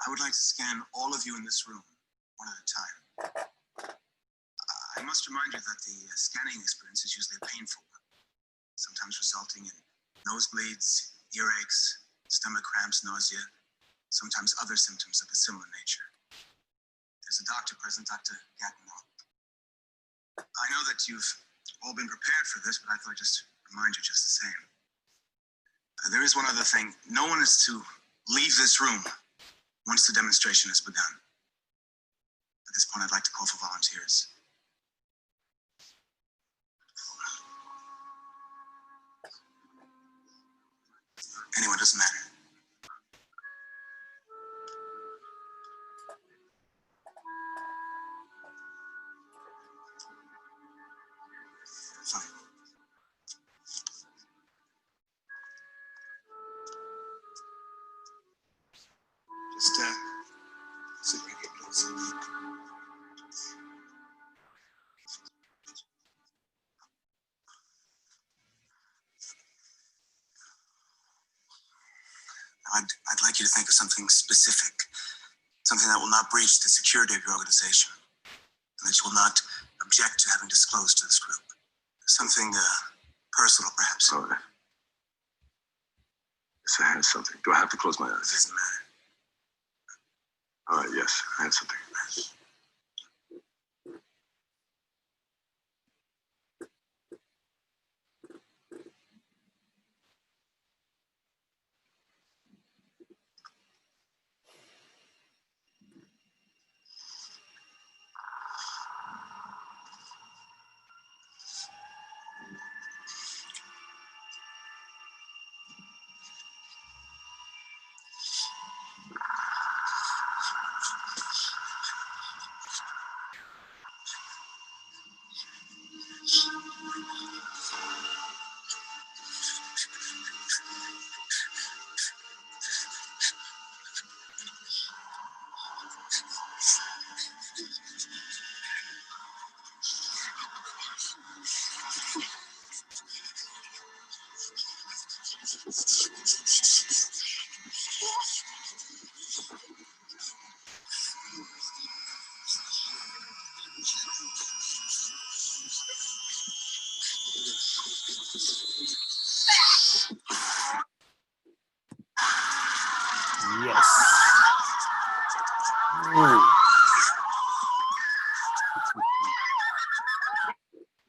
I would like to scan all of you in this room, one at a time. I must remind you that the scanning experience is usually a painful one, sometimes resulting in nosebleeds, earaches, stomach cramps, nausea, sometimes other symptoms of a similar nature. There's a doctor present, Dr. Gattenau. I know that you've all been prepared for this, but I thought I'd just remind you just the same. There is one other thing. No one is to leave this room once the demonstration has begun. At this point, I'd like to call for volunteers. Anyone, doesn't matter. Fine. Just sit right here, please. I'd like you to think of something specific, something that will not breach the security of your organization, and that you will not object to having disclosed to this group. Something personal, perhaps. Oh, yes, I had something. Do I have to close my eyes? It doesn't matter. All right, yes, I had something. Yes. Ooh.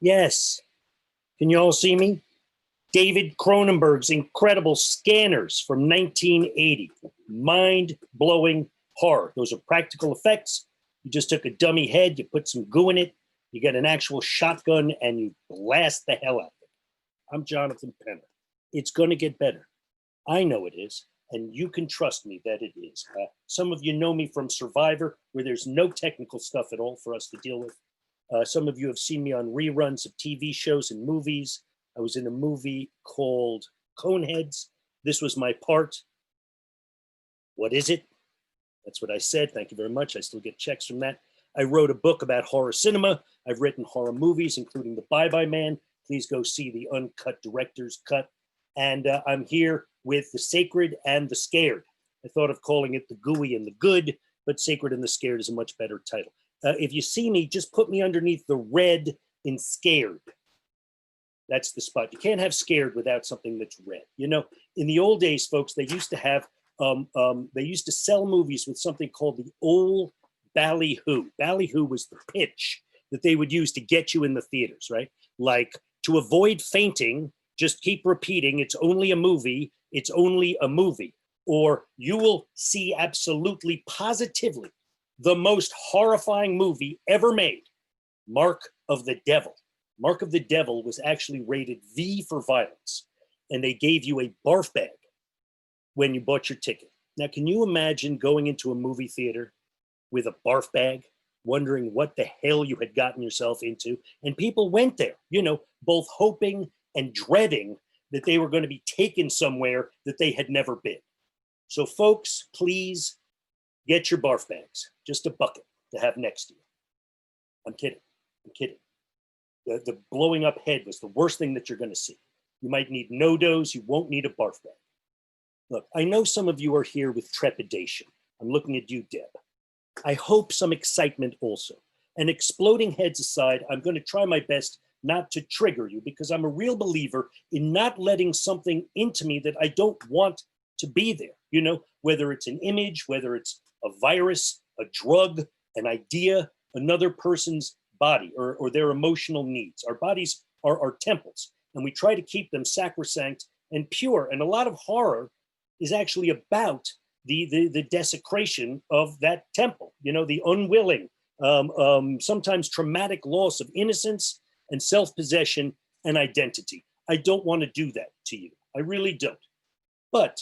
Yes. Can you all see me? David Cronenberg's incredible Scanners from 1980. Mind-blowing horror. Those are practical effects. You just took a dummy head, you put some goo in it, you get an actual shotgun, and you blast the hell out of it. I'm Jonathan Penner. It's going to get better. I know it is, and you can trust me that it is. Some of you know me from Survivor, where there's no technical stuff at all for us to deal with. Some of you have seen me on reruns of TV shows and movies. I was in a movie called Coneheads. This was my part. What is it? That's what I said. Thank you very much. I still get checks from that. I wrote a book about horror cinema. I've written horror movies, including The Bye-Bye Man. Please go see the uncut director's cut. And I'm here with The Sacred and the Scared. I thought of calling it The Gooey and the Good, but Sacred and the Scared is a much better title. If you see me, just put me underneath the red in Scared. That's the spot. You can't have Scared without something that's red. You know, in the old days, folks, they used to have, they used to sell movies with something called the old ballyhoo. Ballyhoo was the pitch that they would use to get you in the theaters, right? Like, to avoid fainting, just keep repeating, it's only a movie, it's only a movie. Or you will see absolutely positively the most horrifying movie ever made, Mark of the Devil. Mark of the Devil was actually rated V for violence, and they gave you a barf bag when you bought your ticket. Now, can you imagine going into a movie theater with a barf bag, wondering what the hell you had gotten yourself into? And people went there, you know, both hoping and dreading that they were going to be taken somewhere that they had never been. So folks, please get your barf bags, just a bucket to have next to you. I'm kidding, I'm kidding. The blowing up head was the worst thing that you're going to see. You might need no-dos, you won't need a barf bag. Look, I know some of you are here with trepidation. I'm looking at you, Deb. I hope some excitement also. And exploding heads aside, I'm going to try my best not to trigger you, because I'm a real believer in not letting something into me that I don't want to be there. You know, whether it's an image, whether it's a virus, a drug, an idea, another person's body, or their emotional needs. Our bodies are our temples, and we try to keep them sacrosanct and pure. And a lot of horror is actually about the desecration of that temple, you know, the unwilling, sometimes traumatic loss of innocence and self-possession and identity. I don't want to do that to you. I really don't. But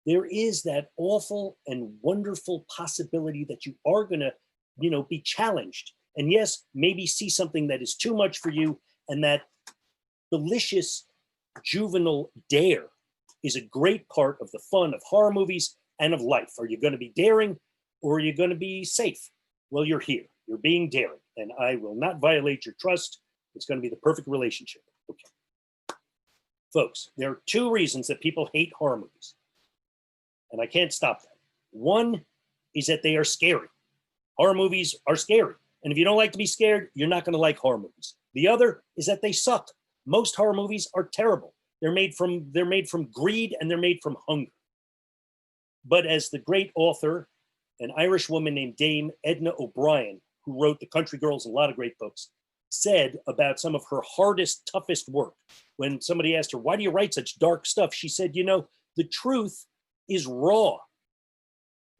there is that awful and wonderful possibility that you are going to, you know, be challenged. And yes, maybe see something that is too much for you, and that delicious juvenile dare is a great part of the fun of horror movies and of life. Are you going to be daring, or are you going to be safe? Well, you're here. You're being daring, and I will not violate your trust. It's going to be the perfect relationship. Okay. Folks, there are two reasons that people hate horror movies, and I can't stop that. One is that they are scary. Horror movies are scary. And if you don't like to be scared, you're not going to like horror movies. The other is that they suck. Most horror movies are terrible. They're made from greed, and they're made from hunger. But as the great author, an Irish woman named Dame Edna O'Brien, who wrote The Country Girls and a lot of great books, said about some of her hardest, toughest work, when somebody asked her, why do you write such dark stuff? She said, you know, the truth is raw.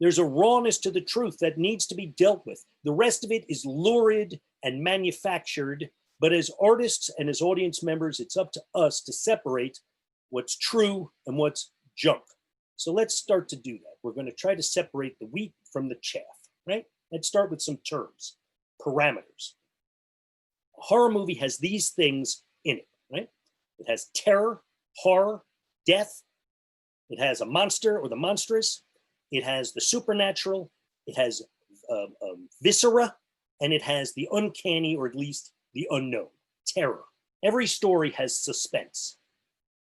There's a rawness to the truth that needs to be dealt with. The rest of it is lurid and manufactured, but as artists and as audience members, it's up to us to separate what's true and what's junk. So let's start to do that. We're going to try to separate the wheat from the chaff, right? Let's start with some terms, parameters. A horror movie has these things in it, right? It has terror, horror, death. It has a monster or the monstrous. It has the supernatural. It has viscera, and it has the uncanny, or at least the unknown, terror. Every story has suspense.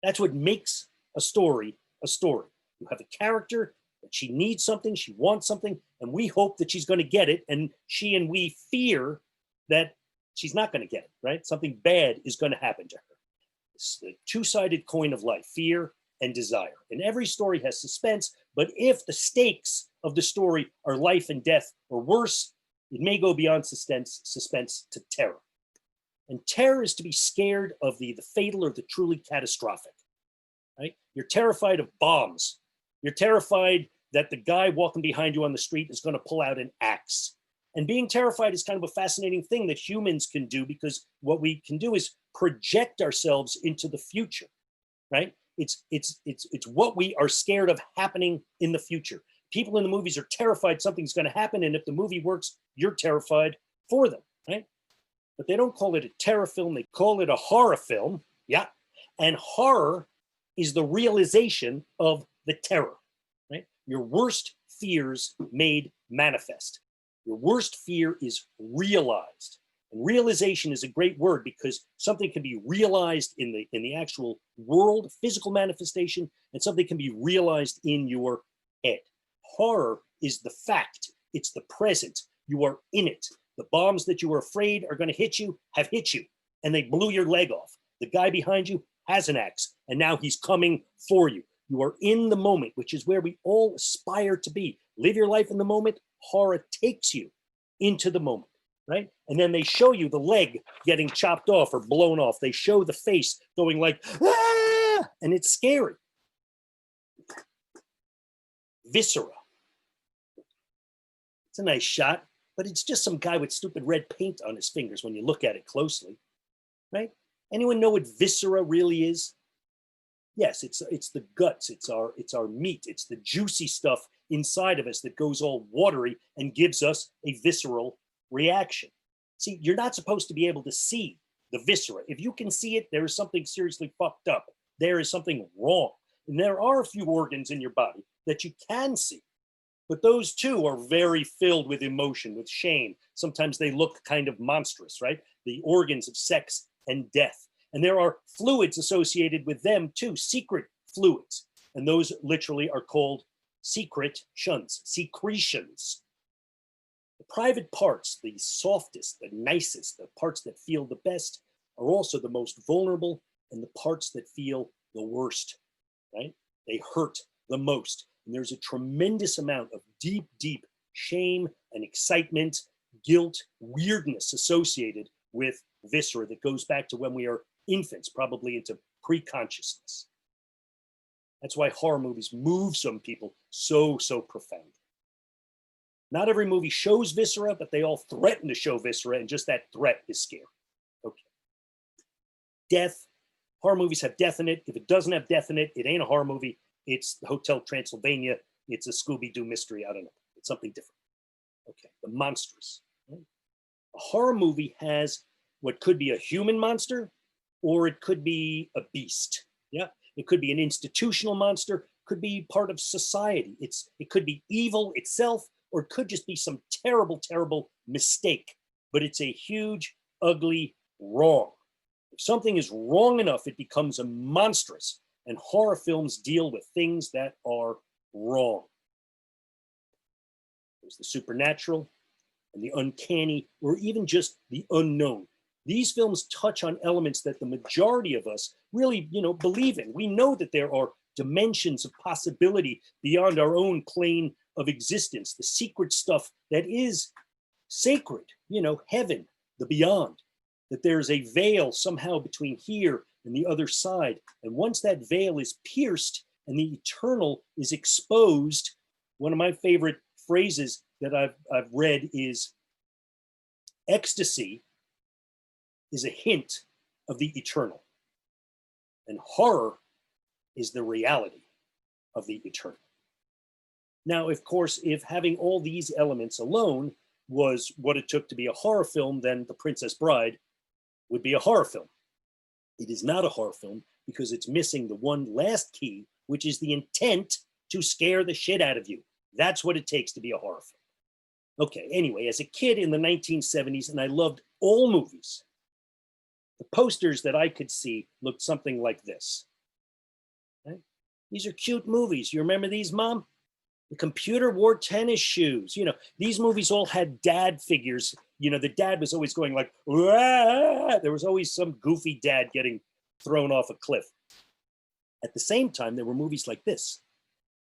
That's what makes a story a story. You have a character that she needs something, she wants something, and we hope that she's going to get it, and we fear that she's not going to get it, right? Something bad is going to happen to her. It's the two-sided coin of life, fear and desire. And every story has suspense, but if the stakes of the story are life and death or worse, it may go beyond suspense to terror. And terror is to be scared of the fatal or the truly catastrophic, right? You're terrified of bombs. You're terrified that the guy walking behind you on the street is going to pull out an axe. And being terrified is kind of a fascinating thing that humans can do, because what we can do is project ourselves into the future, right? It's what we are scared of happening in the future. People in the movies are terrified something's going to happen, and if the movie works, you're terrified for them, right? But they don't call it a terror film, they call it a horror film, yeah. And horror is the realization of the terror, right? Your worst fears made manifest. Your worst fear is realized. And realization is a great word, because something can be realized in the actual world, physical manifestation, and something can be realized in your head. Horror is the fact. It's the present. You are in it. The bombs that you were afraid are going to hit you have hit you, and they blew your leg off. The guy behind you has an axe, and now he's coming for you. You are in the moment, which is where we all aspire to be. Live your life in the moment. Horror takes you into the moment, right? And then they show you the leg getting chopped off or blown off. They show the face going like, ah, and it's scary. Viscera. It's a nice shot, but it's just some guy with stupid red paint on his fingers when you look at it closely, right? Anyone know what viscera really is? Yes, it's the guts, it's our meat, it's the juicy stuff inside of us that goes all watery and gives us a visceral reaction. See, you're not supposed to be able to see the viscera. If you can see it, there is something seriously fucked up. There is something wrong. And there are a few organs in your body that you can see, but those too are very filled with emotion, with shame. Sometimes they look kind of monstrous, right? The organs of sex and death. And there are fluids associated with them too, secret fluids. And those literally are called secretions. The private parts, the softest, the nicest, the parts that feel the best, are also the most vulnerable and the parts that feel the worst, right? They hurt the most. And there's a tremendous amount of deep, deep shame and excitement, guilt, weirdness associated with viscera that goes back to when we are infants, probably into pre-consciousness. That's why horror movies move some people so profound. Not every movie shows viscera, but they all threaten to show viscera, and just that threat is scary. Okay. Death. Horror movies have death in it. If it doesn't have death in it, it ain't a horror movie. It's the Hotel Transylvania. It's a Scooby-Doo mystery. I don't know. It's something different. Okay. The monsters. Right? A horror movie has what could be a human monster, or it could be a beast. Yeah. It could be an institutional monster, could be part of society. It could be evil itself, or it could just be some terrible, terrible mistake. But it's a huge, ugly wrong. If something is wrong enough, it becomes a monstrous. And horror films deal with things that are wrong. There's the supernatural and the uncanny, or even just the unknown. These films touch on elements that the majority of us really, believe in. We know that there are dimensions of possibility beyond our own plane of existence, the secret stuff that is sacred, heaven, the beyond, that there's a veil somehow between here and the other side. And once that veil is pierced and the eternal is exposed, one of my favorite phrases that I've read is, ecstasy is a hint of the eternal, and horror is the reality of the eternal. Now, of course, if having all these elements alone was what it took to be a horror film, then The Princess Bride would be a horror film. It is not a horror film because it's missing the one last key, which is the intent to scare the shit out of you. That's what it takes to be a horror film. Okay, anyway, as a kid in the 1970s, and I loved all movies, the posters that I could see looked something like this. Right? These are cute movies. You remember these, Mom? The computer wore tennis shoes. These movies all had dad figures. The dad was always going like, "Wah!" There was always some goofy dad getting thrown off a cliff. At the same time, there were movies like this.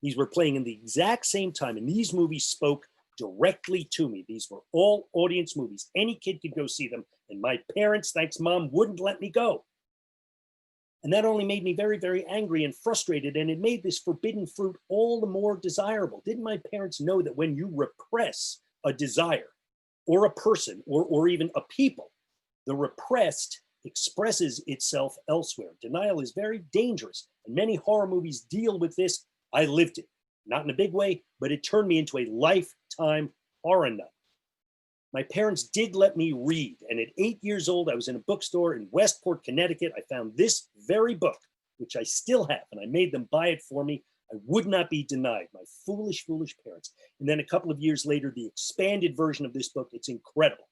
These were playing in the exact same time, and these movies spoke directly to me. These were all audience movies. Any kid could go see them, and my parents, thanks Mom, wouldn't let me go. And that only made me very, very angry and frustrated, and it made this forbidden fruit all the more desirable. Didn't my parents know that when you repress a desire, or a person, or even a people, the repressed expresses itself elsewhere? Denial is very dangerous, and many horror movies deal with this. I lived it, not in a big way, but it turned me into a lifetime horror nut. My parents did let me read, and at 8 years old, I was in a bookstore in Westport, Connecticut. I found this very book, which I still have, and I made them buy it for me. I would not be denied, my foolish, foolish parents. And then a couple of years later, the expanded version of this book, it's incredible.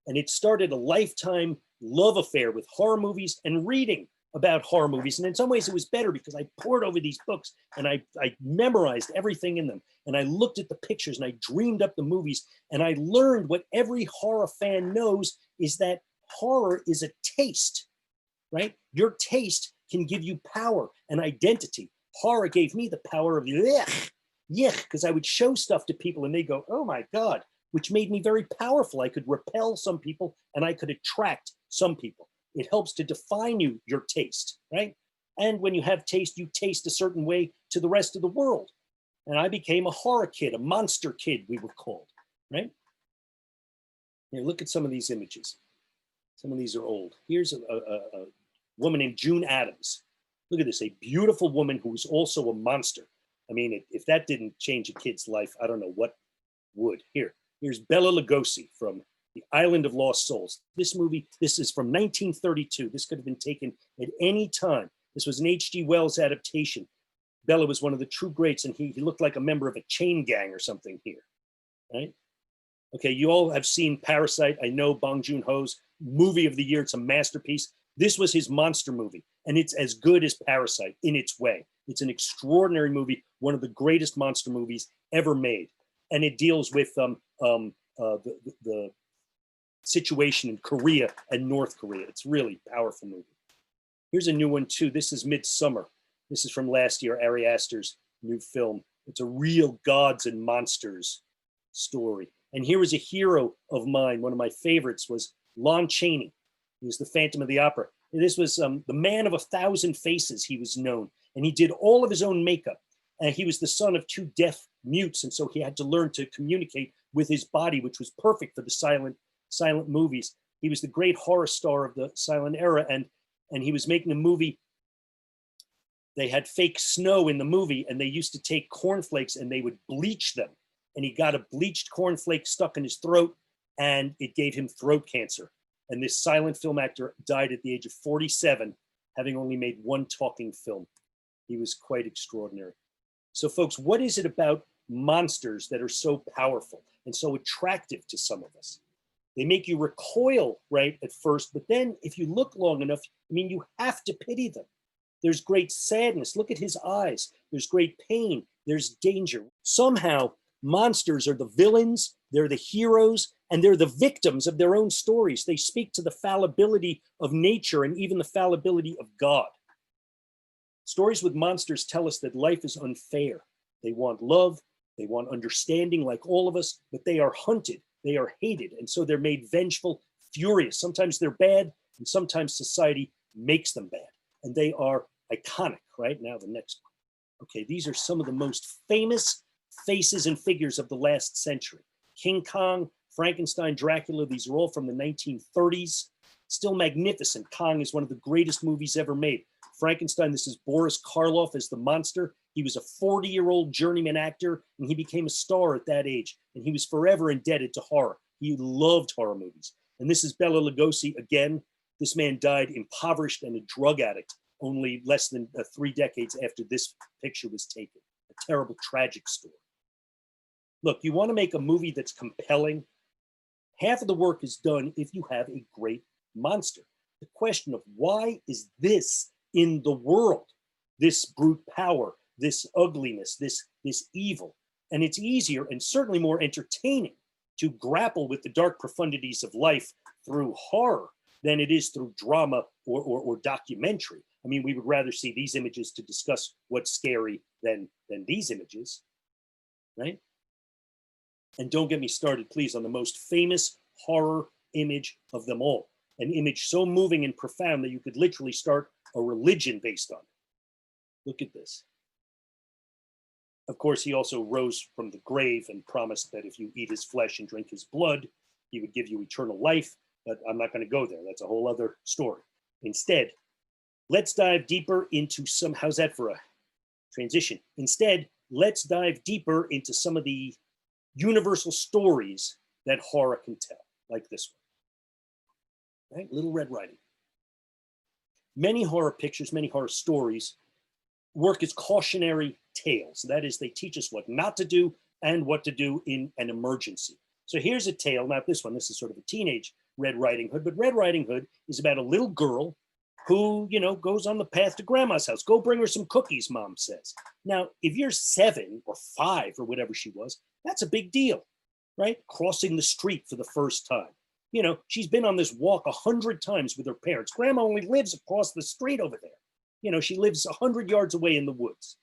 And it started a lifetime love affair with horror movies and reading about horror movies. And in some ways it was better because I pored over these books and I memorized everything in them. And I looked at the pictures and I dreamed up the movies. And I learned what every horror fan knows is that horror is a taste, right? Your taste can give you power and identity. Horror gave me the power of yuck, because I would show stuff to people and they go, oh my God, which made me very powerful. I could repel some people and I could attract some people. It helps to define your taste, right? And when you have taste, you taste a certain way to the rest of the world. And I became a horror kid, a monster kid, we were called, right? Here, look at some of these images. Some of these are old. Here's a woman named June Addams. Look at this, a beautiful woman who was also a monster. I mean, if that didn't change a kid's life, I don't know what would. Here's Bela Lugosi from The Island of Lost Souls. This movie, this is from 1932. This could have been taken at any time. This was an H.G. Wells adaptation. Bela was one of the true greats, and he looked like a member of a chain gang or something here, right? Okay, you all have seen Parasite. I know Bong Joon-ho's movie of the year. It's a masterpiece. This was his monster movie, and it's as good as Parasite in its way. It's an extraordinary movie, one of the greatest monster movies ever made. And it deals with the situation in Korea and North Korea. It's really powerful movie. Here's a new one too. This is Midsummer. This is from last year, Ari Aster's new film. It's a real gods and monsters story. And here was a hero of mine. One of my favorites was Lon Chaney. He was the Phantom of the Opera. And this was the man of 1,000 faces, he was known. And he did all of his own makeup. And he was the son of 2 deaf mutes. And so he had to learn to communicate with his body, which was perfect for the silent movies. He was the great horror star of the silent era. And he was making a movie. They had fake snow in the movie, and they used to take cornflakes and they would bleach them. And he got a bleached cornflake stuck in his throat, and it gave him throat cancer. And this silent film actor died at the age of 47, having only made 1 talking film. He was quite extraordinary. So folks, what is it about monsters that are so powerful and so attractive to some of us? They make you recoil, right, at first, but then if you look long enough, I mean, you have to pity them. There's great sadness. Look at his eyes. There's great pain. There's danger. Somehow, monsters are the villains, they're the heroes, and they're the victims of their own stories. They speak to the fallibility of nature and even the fallibility of God. Stories with monsters tell us that life is unfair. They want love, they want understanding like all of us, but they are hunted, they are hated, and so they're made vengeful, furious. Sometimes they're bad, and sometimes society makes them bad. And they are iconic, right? Now the next one. Okay, these are some of the most famous faces and figures of the last century. King Kong, Frankenstein, Dracula, these are all from the 1930s. Still magnificent. Kong is one of the greatest movies ever made. Frankenstein, this is Boris Karloff as the monster. He was a 40-year-old journeyman actor, and he became a star at that age. And he was forever indebted to horror. He loved horror movies. And this is Bela Lugosi again. This man died impoverished and a drug addict only less than 3 decades after this picture was taken. A terrible, tragic story. Look, you want to make a movie that's compelling? Half of the work is done if you have a great monster. The question of why is this in the world? This brute power, this ugliness, this evil. And it's easier and certainly more entertaining to grapple with the dark profundities of life through horror than it is through drama or documentary. I mean, we would rather see these images to discuss what's scary than these images, right? And don't get me started, please, on the most famous horror image of them all. An image so moving and profound that you could literally start a religion based on it. Look at this. Of course, he also rose from the grave and promised that if you eat his flesh and drink his blood, he would give you eternal life. But I'm not going to go there. That's a whole other story. Instead, let's dive deeper into some, how's that for a transition? Instead, let's dive deeper into some of the universal stories that horror can tell, like this one. Right? Little Red Riding. Many horror pictures, many horror stories work as cautionary tales. That is, they teach us what not to do and what to do in an emergency. So here's a tale, not this one, this is sort of a teenage Red Riding Hood, but Red Riding Hood is about a little girl who, goes on the path to grandma's house. Go bring her some cookies, mom says. Now, if you're 7 or 5 or whatever she was, that's a big deal, right? Crossing the street for the first time. She's been on this walk 100 times with her parents. Grandma only lives across the street over there. She lives 100 yards away in the woods.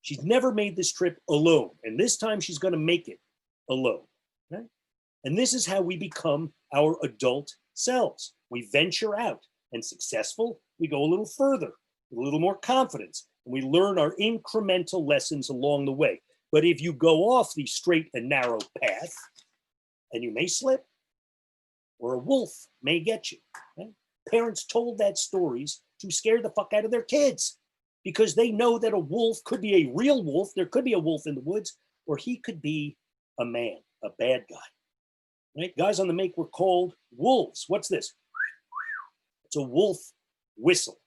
She's never made this trip alone. And this time she's going to make it alone, right? And this is how we become our adult selves. We venture out, and successful, we go a little further, with a little more confidence, and we learn our incremental lessons along the way. But if you go off the straight and narrow path, and you may slip, or a wolf may get you. Right? Parents told that stories to scare the fuck out of their kids because they know that a wolf could be a real wolf. There could be a wolf in the woods, or he could be a man, a bad guy. Right? Guys on the make were called wolves. What's this? It's a wolf whistle.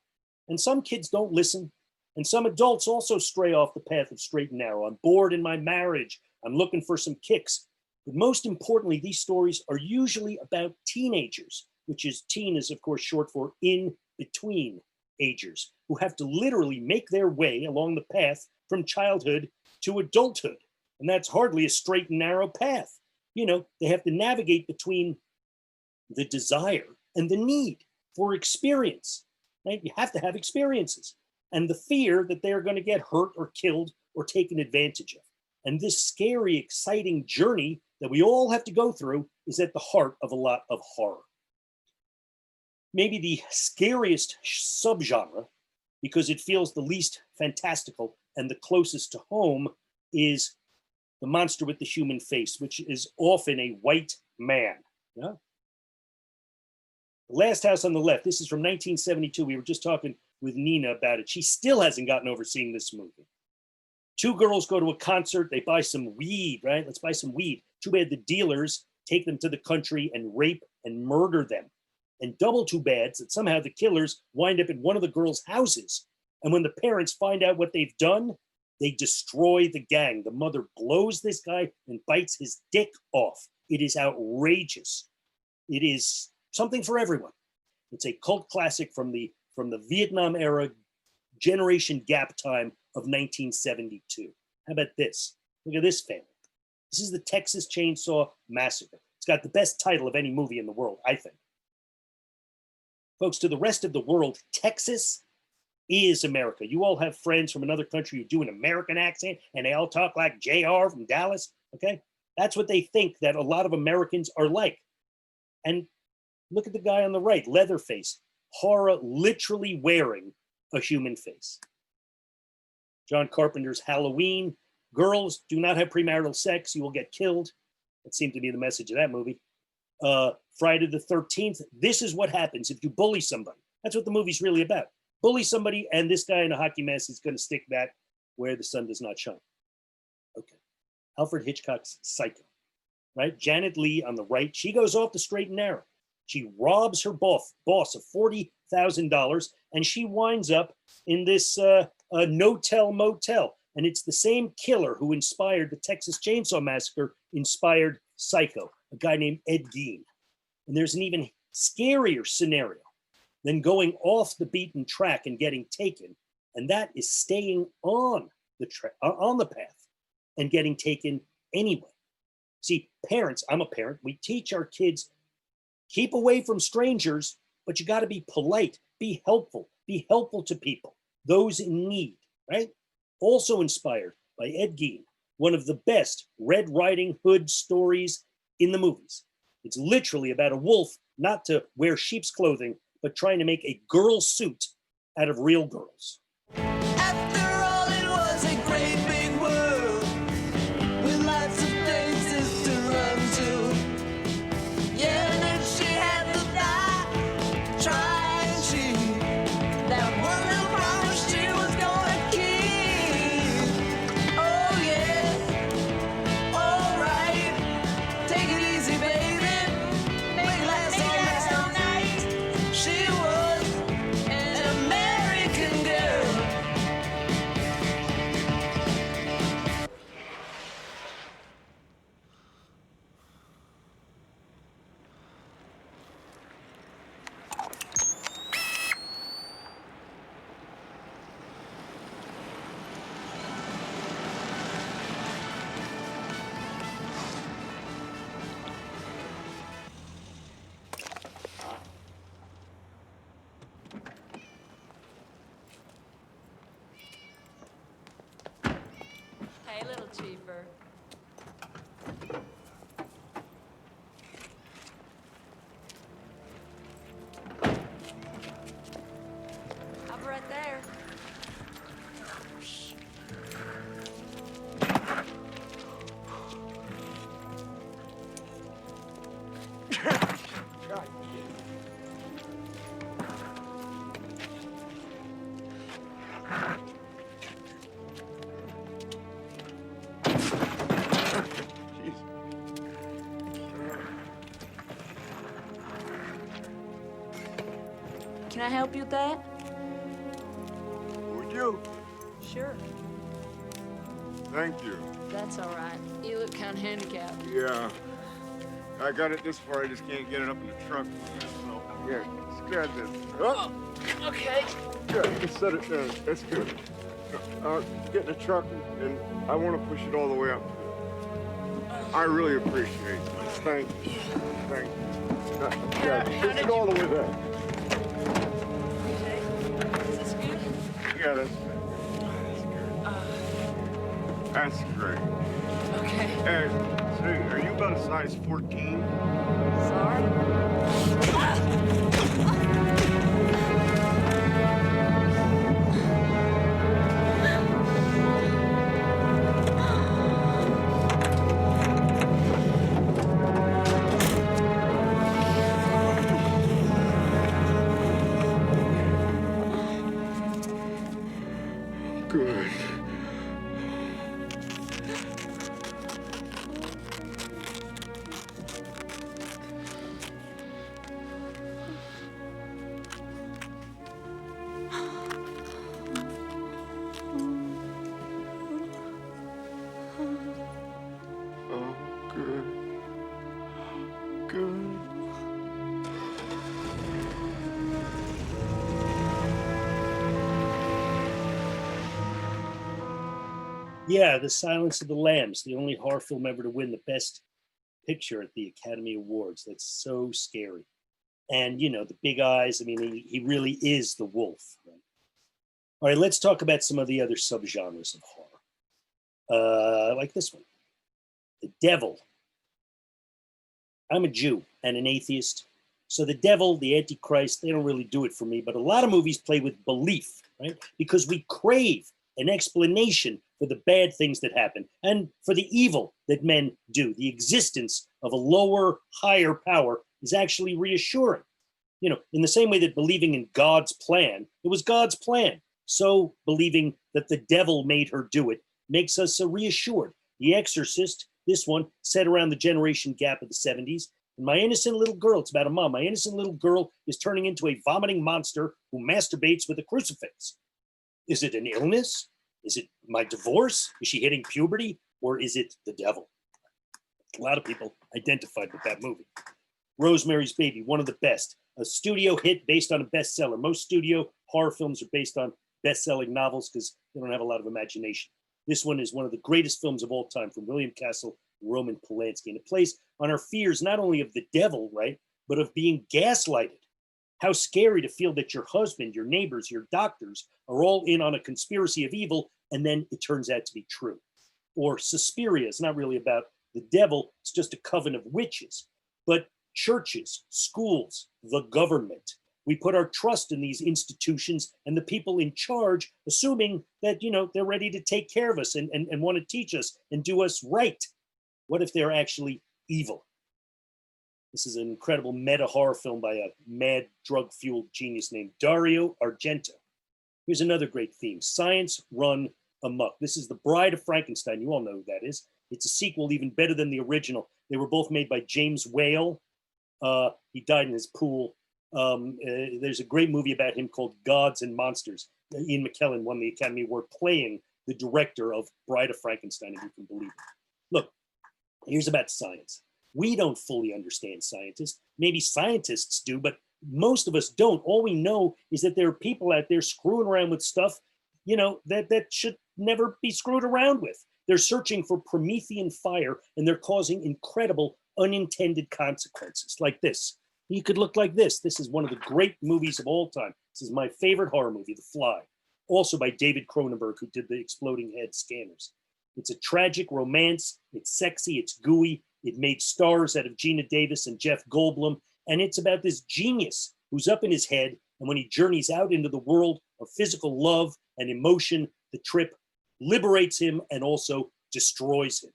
And some kids don't listen. And some adults also stray off the path of straight and narrow. I'm bored in my marriage. I'm looking for some kicks. But most importantly, these stories are usually about teenagers, which is teen is, of course, short for in between agers who have to literally make their way along the path from childhood to adulthood. And that's hardly a straight and narrow path. You know, they have to navigate between the desire and the need for experience, right? You have to have experiences and the fear that they're going to get hurt or killed or taken advantage of. And this scary, exciting journey that we all have to go through is at the heart of a lot of horror. Maybe the scariest subgenre, because it feels the least fantastical and the closest to home, is the monster with the human face, which is often a white man. Yeah? The Last House on the Left, this is from 1972. We were just talking with Nina about it. She still hasn't gotten over seeing this movie. Two girls go to a concert, they buy some weed, right? Let's buy some weed. Too bad the dealers take them to the country and rape and murder them. And double too bad that somehow the killers wind up in one of the girls' houses. And when the parents find out what they've done, they destroy the gang. The mother blows this guy and bites his dick off. It is outrageous. It is something for everyone. It's a cult classic from the Vietnam era generation gap time of 1972. How about this? Look at this family. This is the Texas Chainsaw Massacre. It's got the best title of any movie in the world, I think. Folks, to the rest of the world, Texas is America. You all have friends from another country who do an American accent and they all talk like JR from Dallas, okay? That's what they think that a lot of Americans are like. And look at the guy on the right, Leatherface. Horror literally wearing a human face. John Carpenter's Halloween. Girls, do not have premarital sex. You will get killed. That seemed to be the message of that movie. Friday the 13th. This is what happens if you bully somebody. That's what the movie's really about. Bully somebody, and this guy in a hockey mask is going to stick that where the sun does not shine. Okay. Alfred Hitchcock's Psycho, right? Janet Leigh on the right. She goes off the straight and narrow. She robs her boss of $40,000, and she winds up in this no-tell motel. And it's the same killer who inspired the Texas Chainsaw Massacre, inspired Psycho, a guy named Ed Gein. And there's an even scarier scenario than going off the beaten track and getting taken. And that is staying on the path and getting taken anyway. See, parents, I'm a parent, we teach our kids, keep away from strangers, but you got to be polite, be helpful to people, those in need, right? Also inspired by Ed Gein, one of the best Red Riding Hood stories in the movies. It's literally about a wolf not to wear sheep's clothing, but trying to make a girl suit out of real girls. After all, it was a great big world with lots of places to run to. Yeah, and then she had to die trying she that one little promise she was gonna keep. Oh yeah, all right, take it easy, baby. Make it last all night. She was an American girl. Hey, little cheaper. I'm right there. Can I help you with that? Would you? Sure. Thank you. That's all right. You look kind of handicapped. Yeah. I got it this far, I just can't get it up in the trunk. So, here, let's grab this. Oh, Okay. good. Just set it down. That's good. Get in the truck and I want to push it all the way up. I really appreciate it. Thank you. Thank you. Yeah, push it all the way there. Is this good? Yeah, that's good. That's great. Okay. Hey, say, are you about a size 14? Sorry. Good. Oh, good. Good. Yeah, The Silence of the Lambs, the only horror film ever to win the Best Picture at the Academy Awards. That's so scary. And, you know, the big eyes, I mean, he really is the wolf. Right? All right, let's talk about some of the other subgenres of horror. Like this one, The Devil. I'm a Jew and an atheist. So the devil, the Antichrist, they don't really do it for me. But a lot of movies play with belief, right? Because we crave an explanation for the bad things that happen and for the evil that men do. The existence of a lower, higher power is actually reassuring. You know, in the same way that believing in God's plan, it was God's plan. So believing that the devil made her do it makes us reassured. The Exorcist, this one, set around the generation gap of the 70s. And my innocent little girl, it's about a mom, my innocent little girl is turning into a vomiting monster who masturbates with a crucifix. Is it an illness? Is it my divorce? Is she hitting puberty? Or is it the devil? A lot of people identified with that movie. Rosemary's Baby, one of the best. A studio hit based on a bestseller. Most studio horror films are based on best-selling novels because they don't have a lot of imagination. This one is one of the greatest films of all time from William Castle and Roman Polanski. And it plays on our fears not only of the devil, right, but of being gaslighted. How scary to feel that your husband, your neighbors, your doctors are all in on a conspiracy of evil, and then it turns out to be true. Or Suspiria is not really about the devil, it's just a coven of witches. But churches, schools, the government, we put our trust in these institutions and the people in charge, assuming that, you know, they're ready to take care of us and want to teach us and do us right. What if they're actually evil? This is an incredible meta horror film by a mad drug-fueled genius named Dario Argento. Here's another great theme, Science Run Amok. This is The Bride of Frankenstein. You all know who that is. It's a sequel even better than the original. They were both made by James Whale. He died in his pool. There's a great movie about him called Gods and Monsters. Ian McKellen won the Academy Award playing the director of Bride of Frankenstein, if you can believe it. Look, here's about science. We don't fully understand scientists. Maybe scientists do, but most of us don't. All we know is that there are people out there screwing around with stuff, you know, that should never be screwed around with. They're searching for Promethean fire, and they're causing incredible unintended consequences like this. You could look like this. This is one of the great movies of all time. This is my favorite horror movie, The Fly, also by David Cronenberg, who did the Exploding Head Scanners. It's a tragic romance. It's sexy. It's gooey. It made stars out of Gina Davis and Jeff Goldblum. And it's about this genius who's up in his head. And when he journeys out into the world of physical love and emotion, the trip liberates him and also destroys him.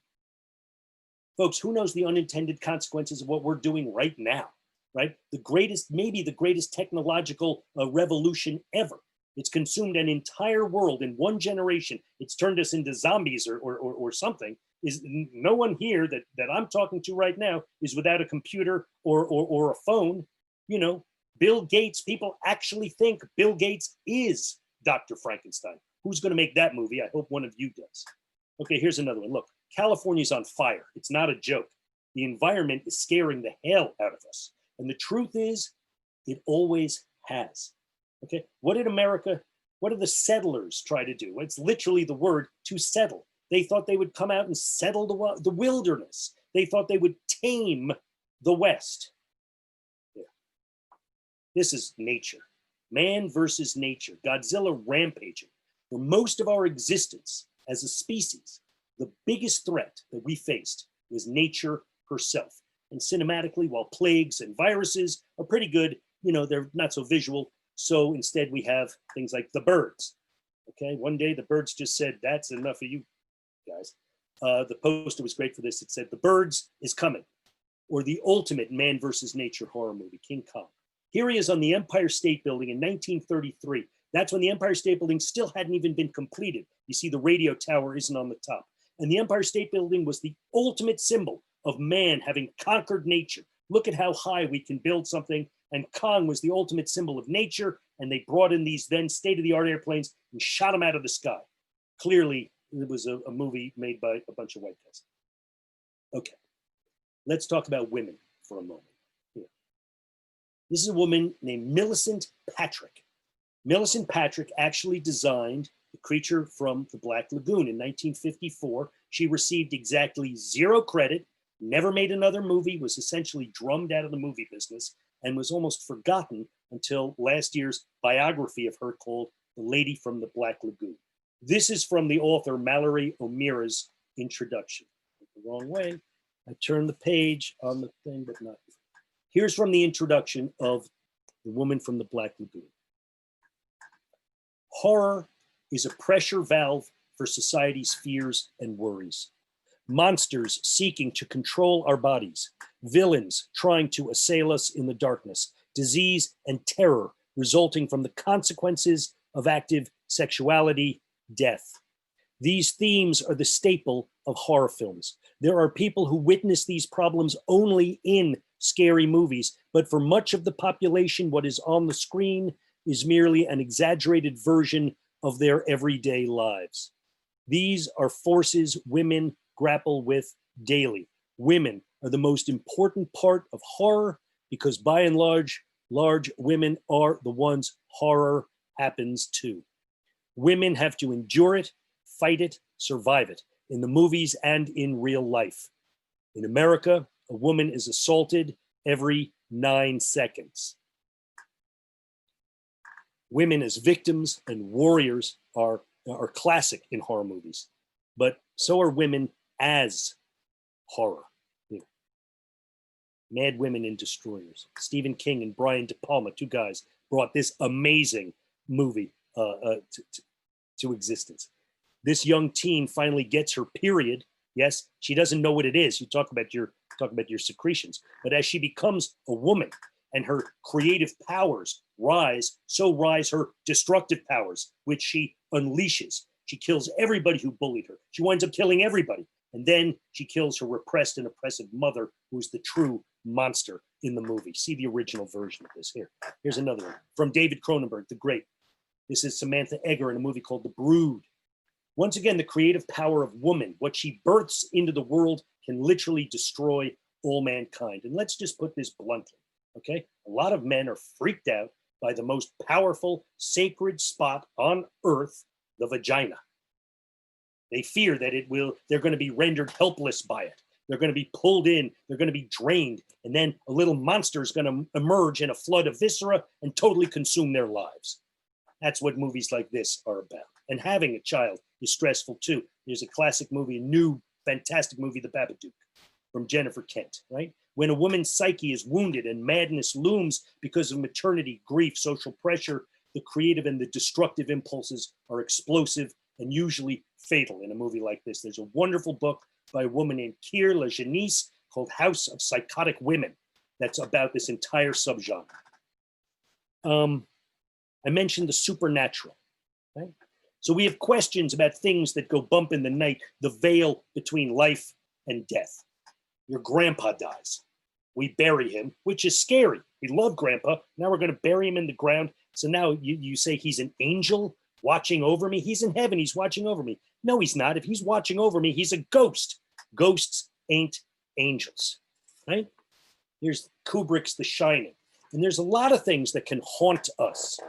Folks, who knows the unintended consequences of what we're doing right now, right? The greatest, maybe the greatest technological revolution ever. It's consumed an entire world in one generation. It's turned us into zombies or something. Is no one here that I'm talking to right now is without a computer or a phone. You know, Bill Gates, people actually think Bill Gates is Dr. Frankenstein. Who's going to make that movie? I hope one of you does. Okay, here's another one. Look, California's on fire. It's not a joke. The environment is scaring the hell out of us. And the truth is, it always has. Okay, what did the settlers try to do? It's literally the word to settle. They thought they would come out and settle the wilderness. They thought they would tame the West. Yeah. This is nature. Man versus nature. Godzilla rampaging. For most of our existence as a species, the biggest threat that we faced was nature herself. And cinematically, while plagues and viruses are pretty good, they're not so visual. So instead we have things like the birds. Okay, one day the birds just said, that's enough of you guys. The poster was great for this. It said, the birds is coming, or the ultimate man versus nature horror movie, King Kong. Here he is on the Empire State Building in 1933. That's when the Empire State Building still hadn't even been completed. You see the radio tower isn't on the top. And the Empire State Building was the ultimate symbol of man having conquered nature. Look at how high we can build something. And Kong was the ultimate symbol of nature. And they brought in these then state-of-the-art airplanes and shot them out of the sky. Clearly, it was a movie made by a bunch of white guys. Okay, let's talk about women for a moment. Here. This is a woman named Millicent Patrick. Millicent Patrick actually designed The Creature from the Black Lagoon in 1954. She received exactly 0 credit, never made another movie, was essentially drummed out of the movie business, and was almost forgotten until last year's biography of her called The Lady from the Black Lagoon. This is from the author Mallory O'Meara's introduction. The wrong way. I turned the page on the thing, but not. Here's from the introduction of The Woman from the Black Lagoon. Horror is a pressure valve for society's fears and worries. Monsters seeking to control our bodies, villains trying to assail us in the darkness, disease and terror resulting from the consequences of active sexuality, death. These themes are the staple of horror films. There are people who witness these problems only in scary movies, but for much of the population, what is on the screen is merely an exaggerated version of their everyday lives. These are forces women grapple with daily. Women are the most important part of horror because by and large women are the ones horror happens to. Women have to endure it, fight it, survive it, in the movies and in real life. In America, a woman is assaulted every 9 seconds. Women as victims and warriors are classic in horror movies, but so are women as horror. Mad Women and Destroyers. Stephen King and Brian De Palma, 2 guys, brought this amazing movie to existence. This young teen finally gets her period. Yes, she doesn't know what it is. You talk about your secretions, but as she becomes a woman and her creative powers rise, so rise her destructive powers, which she unleashes. She kills everybody who bullied her. She winds up killing everybody. And then she kills her repressed and oppressive mother, who's the true monster in the movie. See the original version of this here. Here's another one from David Cronenberg, the great. This is Samantha Eggar in a movie called The Brood. Once again, the creative power of woman, what she births into the world can literally destroy all mankind. And let's just put this bluntly, okay? A lot of men are freaked out by the most powerful, sacred spot on earth, the vagina. They fear that they're going to be rendered helpless by it. They're going to be pulled in, they're going to be drained, and then a little monster is going to emerge in a flood of viscera and totally consume their lives. That's what movies like this are about. And having a child is stressful too. There's a classic movie, a new fantastic movie, The Babadook, from Jennifer Kent, right? When a woman's psyche is wounded and madness looms because of maternity, grief, social pressure, the creative and the destructive impulses are explosive and usually fatal in a movie like this. There's a wonderful book by a woman named Keir Lajanice called House of Psychotic Women that's about this entire subgenre. I mentioned the supernatural, right? So we have questions about things that go bump in the night, the veil between life and death. Your grandpa dies. We bury him, which is scary. We love grandpa. Now we're going to bury him in the ground. So now you say he's an angel watching over me. He's in heaven. He's watching over me. No, he's not. If he's watching over me, he's a ghost. Ghosts ain't angels, right? Here's Kubrick's The Shining. And there's a lot of things that can haunt us.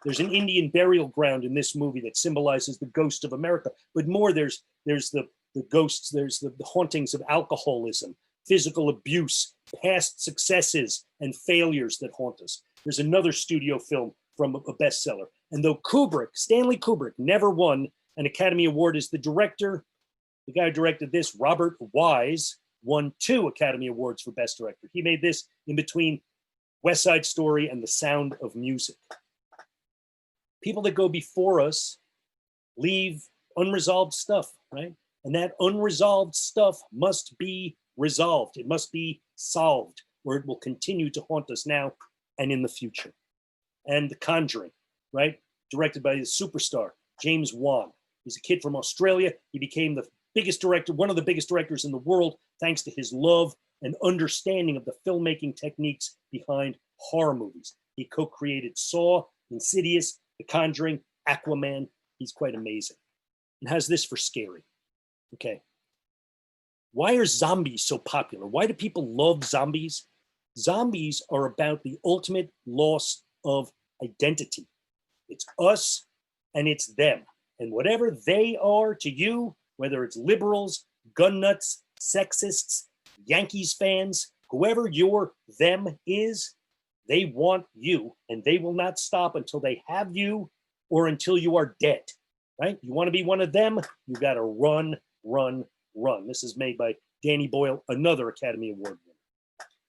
There's an Indian burial ground in this movie that symbolizes the ghost of America. But more, there's the ghosts, there's the hauntings of alcoholism, physical abuse, past successes and failures that haunt us. There's another studio film from a bestseller. And though Stanley Kubrick, never won an Academy Award as the director, the guy who directed this, Robert Wise, won 2 Academy Awards for Best Director. He made this in between West Side Story and The Sound of Music. People that go before us leave unresolved stuff, right? And that unresolved stuff must be resolved. It must be solved, or it will continue to haunt us now and in the future. And The Conjuring, right? Directed by the superstar, James Wan. He's a kid from Australia. He became the biggest director, one of the biggest directors in the world, thanks to his love and understanding of the filmmaking techniques behind horror movies. He co-created Saw, Insidious, The Conjuring, Aquaman. He's quite amazing. And has this for scary. Okay. Why are zombies so popular? Why do people love zombies? Zombies are about the ultimate loss of identity. It's us and it's them. And whatever they are to you, whether it's liberals, gun nuts, sexists, Yankees fans, whoever your them is, they want you, and they will not stop until they have you or until you are dead, right? You want to be one of them, you got to run, run, run. This is made by Danny Boyle, another Academy Award winner.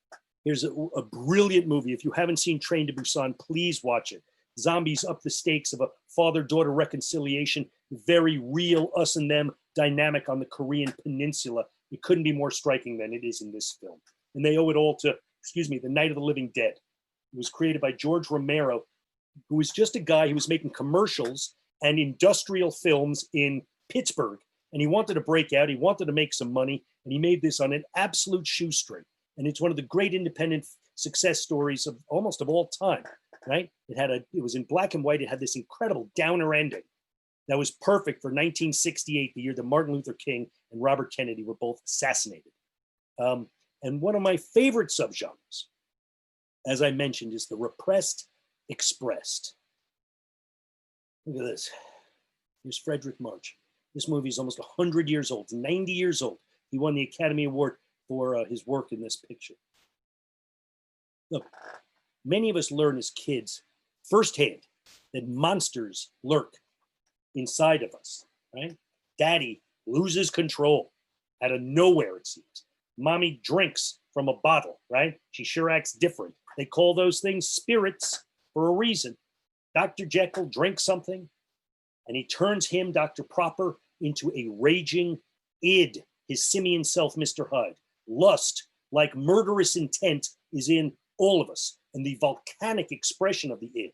Here's a brilliant movie. If you haven't seen Train to Busan, please watch it. Zombies up the stakes of a father-daughter reconciliation, very real us and them dynamic on the Korean peninsula. It couldn't be more striking than it is in this film. And they owe it all to, The Night of the Living Dead. It was created by George Romero, who was just a guy who was making commercials and industrial films in Pittsburgh. And he wanted to break out, he wanted to make some money, and he made this on an absolute shoestring. And it's one of the great independent success stories of almost of all time, right? It was in black and white. It had this incredible downer ending that was perfect for 1968, the year that Martin Luther King and Robert Kennedy were both assassinated. And one of my favorite subgenres, as I mentioned, is the repressed expressed. Look at this. Here's Frederick March. This movie is almost 100 years old, 90 years old. He won the Academy Award for his work in this picture. Look, many of us learn as kids firsthand that monsters lurk inside of us, right? Daddy loses control out of nowhere, it seems. Mommy drinks from a bottle, right? She sure acts different. They call those things spirits for a reason. Dr. Jekyll drinks something, and he turns him, Dr. Proper, into a raging id, his simian self, Mr. Hyde. Lust, like murderous intent, is in all of us, and the volcanic expression of the id,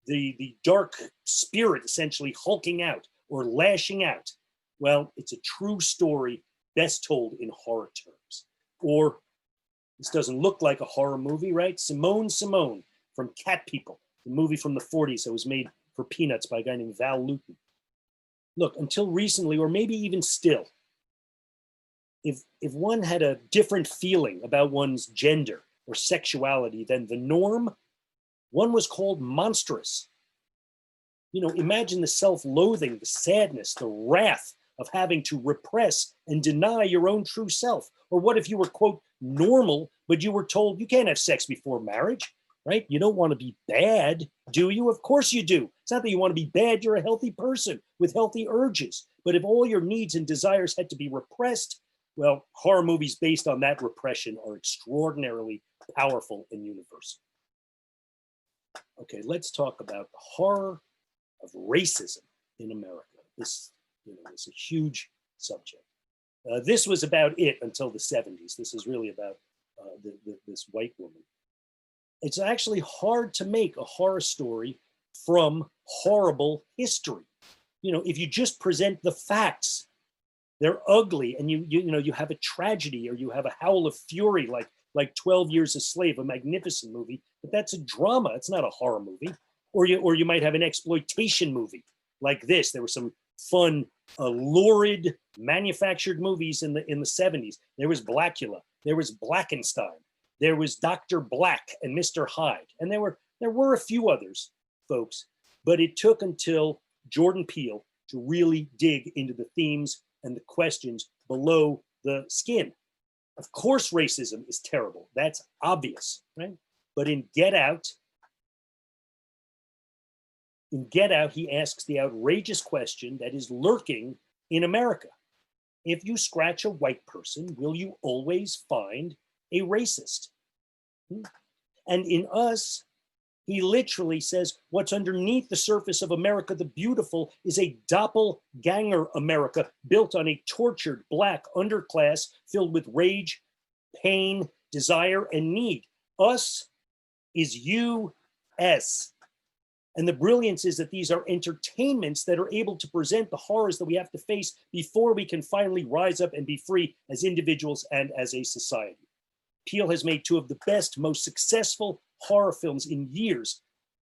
the dark spirit essentially hulking out or lashing out. Well, it's a true story best told in horror terms. Or, this doesn't look like a horror movie, right? Simone from Cat People, the movie from the 40s that was made for peanuts by a guy named Val Lewton. Look, until recently, or maybe even still, if one had a different feeling about one's gender or sexuality than the norm, one was called monstrous. You know, imagine the self-loathing, the sadness, the wrath of having to repress and deny your own true self. Or what if you were, quote, normal, but you were told you can't have sex before marriage, right? You don't want to be bad, do you? Of course you do. It's not that you want to be bad, you're a healthy person with healthy urges. But if all your needs and desires had to be repressed, well, horror movies based on that repression are extraordinarily powerful and universal. Okay, let's talk about the horror of racism in America. This is a huge subject. This was about it until the 70s. This is really about this white woman. It's actually hard to make a horror story from horrible history. You know, if you just present the facts, they're ugly, and you have a tragedy, or you have a howl of fury like 12 Years a Slave, a magnificent movie, but that's a drama. It's not a horror movie. Or you might have an exploitation movie like this. There were some fun, lurid, manufactured movies in the 70s. There was Blackula. There was Blackenstein. There was Dr. Black and Mr. Hyde. And there were a few others, folks. But it took until Jordan Peele to really dig into the themes and the questions below the skin. Of course, racism is terrible. That's obvious, right? But in Get Out, he asks the outrageous question that is lurking in America. If you scratch a white person, will you always find a racist? And in Us, he literally says, what's underneath the surface of America the Beautiful is a doppelganger America built on a tortured Black underclass filled with rage, pain, desire, and need. Us is US. And the brilliance is that these are entertainments that are able to present the horrors that we have to face before we can finally rise up and be free as individuals and as a society. Peele has made two of the best, most successful horror films in years.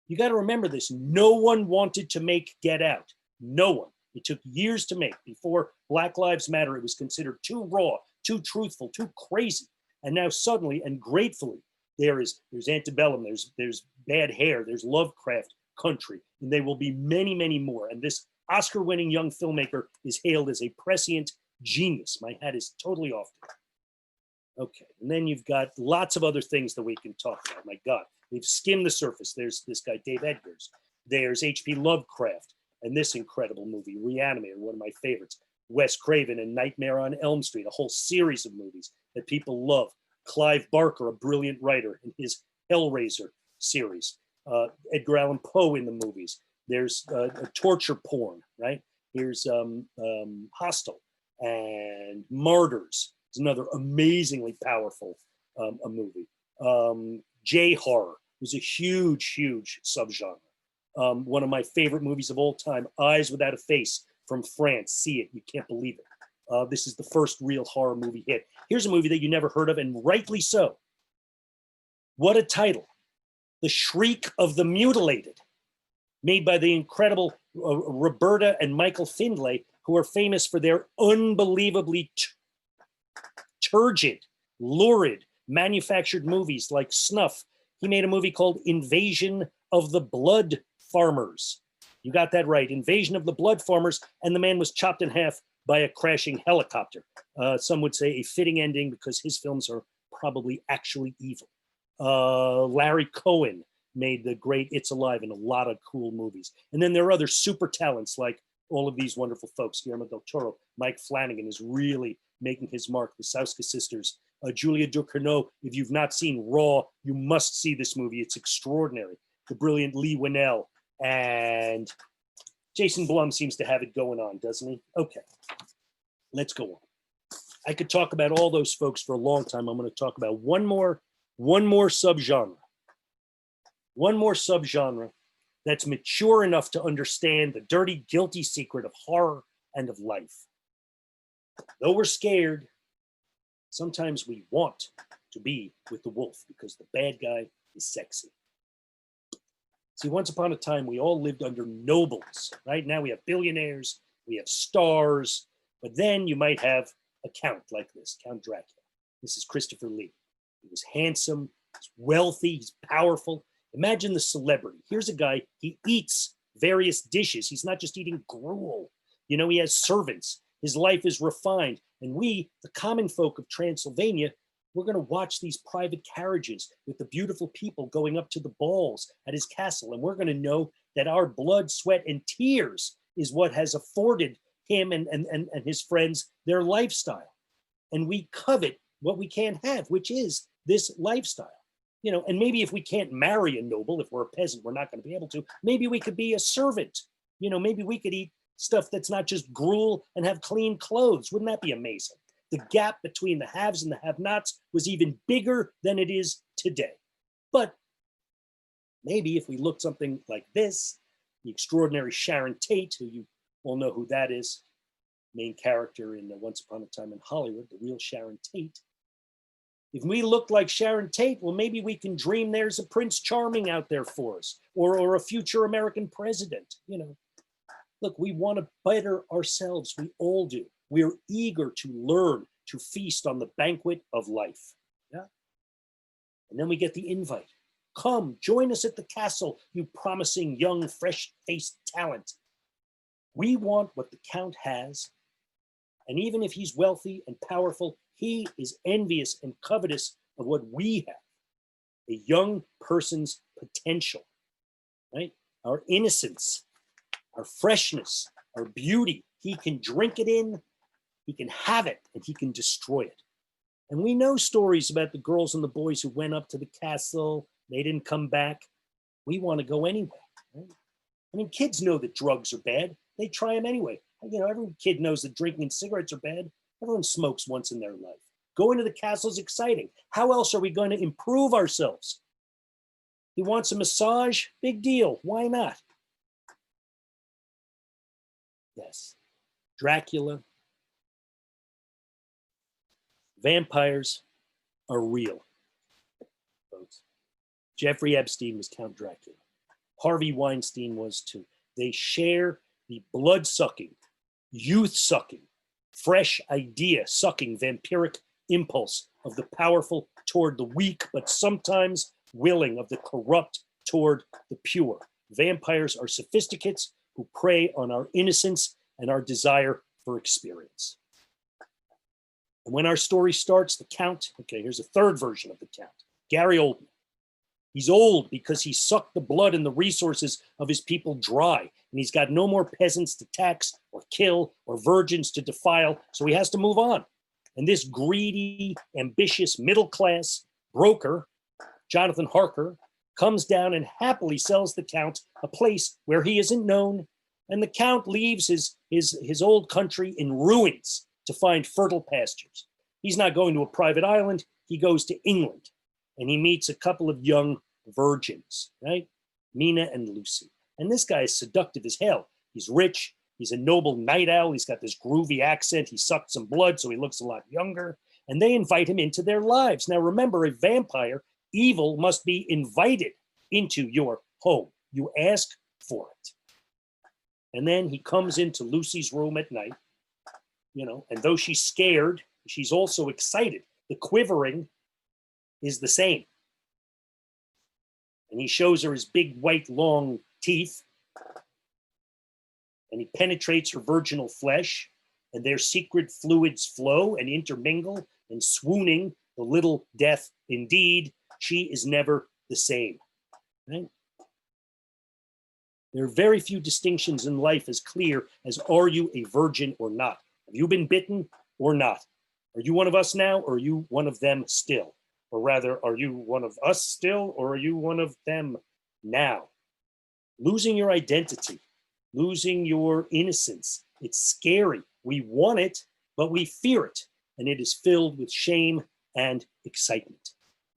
You got to remember this. No one wanted to make Get Out. No one. It took years to make. Before Black Lives Matter, it was considered too raw, too truthful, too crazy. And now suddenly and gratefully, there's Antebellum, there's Bad Hair, there's Lovecraft Country, and there will be many, many more. And this Oscar-winning young filmmaker is hailed as a prescient genius. My hat is totally off to it. Okay, and then you've got lots of other things that we can talk about. My God, we've skimmed the surface. There's this guy, Dave Edgars. There's H.P. Lovecraft and this incredible movie, Reanimator, one of my favorites. Wes Craven and Nightmare on Elm Street, a whole series of movies that people love. Clive Barker, a brilliant writer, in his Hellraiser series. Edgar Allan Poe in the movies. There's torture porn, right? Here's Hostel and Martyrs. It's another amazingly powerful a movie. J-horror was a huge, huge subgenre. One of my favorite movies of all time, Eyes Without a Face from France. See it, you can't believe it. This is the first real horror movie hit. Here's a movie that you never heard of, and rightly so. What a title. The Shriek of the Mutilated, made by the incredible Roberta and Michael Findlay, who are famous for their unbelievably turgid, lurid, manufactured movies like Snuff. He made a movie called Invasion of the Blood Farmers. You got that right, Invasion of the Blood Farmers, and the man was chopped in half by a crashing helicopter. Some would say a fitting ending because his films are probably actually evil. Larry Cohen made the great It's Alive and a lot of cool movies. And then there are other super talents like all of these wonderful folks. Guillermo del Toro, Mike Flanagan is really making his mark. The Sauska sisters, Julia Ducournau. If you've not seen Raw, you must see this movie. It's extraordinary. The brilliant Lee Winnell, and Jason Blum seems to have it going on, doesn't he? Okay, let's go on. I could talk about all those folks for a long time. I'm going to talk about one more subgenre. One more subgenre that's mature enough to understand the dirty, guilty secret of horror and of life. Though we're scared, sometimes we want to be with the wolf because the bad guy is sexy. See, once upon a time, we all lived under nobles, right? Now we have billionaires, we have stars, but then you might have a count like this, Count Dracula. This is Christopher Lee. He was handsome, he's wealthy, he's powerful. Imagine the celebrity. Here's a guy, he eats various dishes. He's not just eating gruel. You know, he has servants. His life is refined. And we, the common folk of Transylvania, we're going to watch these private carriages with the beautiful people going up to the balls at his castle. And we're going to know that our blood, sweat, and tears is what has afforded him and his friends their lifestyle. And we covet what we can't have, which is this lifestyle. You know, and maybe if we can't marry a noble, if we're a peasant, we're not going to be able to. Maybe we could be a servant. You know, maybe we could eat stuff that's not just gruel and have clean clothes. Wouldn't that be amazing? The gap between the haves and the have-nots was even bigger than it is today. But maybe if we looked something like this, the extraordinary Sharon Tate, who you all know who that is, main character in Once Upon a Time in Hollywood, the real Sharon Tate. If we look like Sharon Tate, well, maybe we can dream there's a Prince Charming out there for us, or a future American president. You know, look, we want to better ourselves. We all do. We're eager to learn, to feast on the banquet of life. Yeah. And then we get the invite. Come, join us at the castle, you promising young, fresh-faced talent. We want what the Count has, and even if he's wealthy and powerful, he is envious and covetous of what we have, a young person's potential, right? Our innocence, our freshness, our beauty. He can drink it in, he can have it, and he can destroy it. And we know stories about the girls and the boys who went up to the castle. They didn't come back. We want to go anyway. Right? I mean, kids know that drugs are bad. They try them anyway. You know, every kid knows that drinking and cigarettes are bad. Everyone smokes once in their life. Going to the castle is exciting. How else are we going to improve ourselves? He wants a massage? Big deal. Why not? Yes. Dracula. Vampires are real, folks. Jeffrey Epstein was Count Dracula. Harvey Weinstein was too. They share the blood-sucking, youth-sucking, fresh idea-sucking vampiric impulse of the powerful toward the weak, but sometimes willing, of the corrupt toward the pure. Vampires are sophisticates who prey on our innocence and our desire for experience. And when our story starts, the Count, okay, here's a third version of the Count, Gary Oldman. He's old because he sucked the blood and the resources of his people dry, and he's got no more peasants to tax or kill or virgins to defile, so he has to move on. And this greedy, ambitious, middle-class broker, Jonathan Harker, comes down and happily sells the Count a place where he isn't known, and the Count leaves his old country in ruins to find fertile pastures. He's not going to a private island, he goes to England, and he meets a couple of young virgins, right? Mina and Lucy. And this guy is seductive as hell. He's rich, he's a noble night owl, he's got this groovy accent, he sucked some blood so he looks a lot younger, and they invite him into their lives. Now remember, a vampire, evil must be invited into your home. You ask for it. And then he comes into Lucy's room at night, you know, and though she's scared, she's also excited. The quivering is the same. And he shows her his big, white, long teeth. And he penetrates her virginal flesh, and their secret fluids flow and intermingle, and swooning, the little death indeed, she is never the same. Right? There are very few distinctions in life as clear as are you a virgin or not? Have you been bitten or not? Are you one of us now, or are you one of them still? Or rather, are you one of us still, or are you one of them now? Losing your identity, losing your innocence, it's scary. We want it, but we fear it, and it is filled with shame and excitement.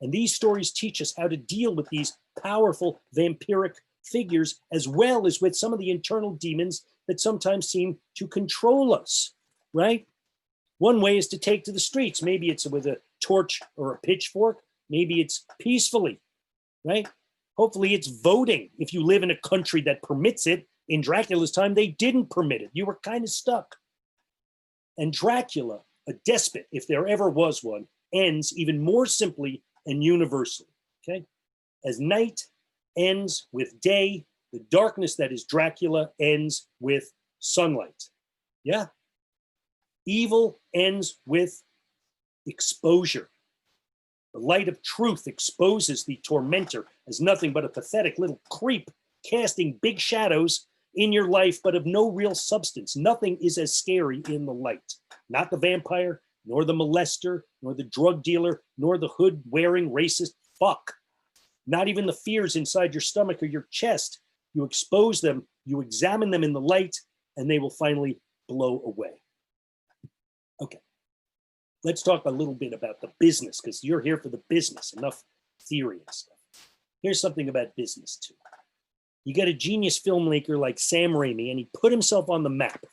And these stories teach us how to deal with these powerful vampiric figures, as well as with some of the internal demons that sometimes seem to control us, right? One way is to take to the streets. Maybe it's with a torch or a pitchfork. Maybe it's peacefully, right? Hopefully it's voting. If you live in a country that permits it, in Dracula's time, they didn't permit it. You were kind of stuck. And Dracula, a despot, if there ever was one, ends even more simply and universally, okay? As night ends with day, the darkness that is Dracula ends with sunlight. Yeah? Evil ends with exposure. The light of truth exposes the tormentor as nothing but a pathetic little creep casting big shadows in your life, but of no real substance. Nothing is as scary in the light. Not the vampire, nor the molester, nor the drug dealer, nor the hood-wearing racist fuck. Not even the fears inside your stomach or your chest. You expose them, you examine them in the light, and they will finally blow away. Okay, let's talk a little bit about the business, because you're here for the business, enough theory and stuff. Here's something about business too. You get a genius filmmaker like Sam Raimi, and he put himself on the map.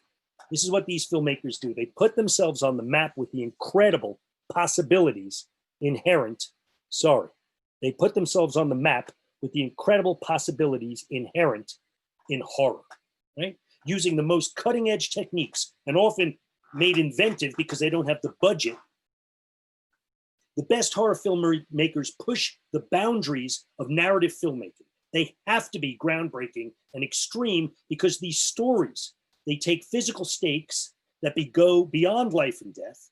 This is what these filmmakers do. They put themselves on the map with the incredible possibilities inherent, they put themselves on the map with the incredible possibilities inherent in horror, right? Using the most cutting edge techniques, and often made inventive because they don't have the budget. The best horror filmmakers push the boundaries of narrative filmmaking. They have to be groundbreaking and extreme because these stories, they take physical stakes that go beyond life and death,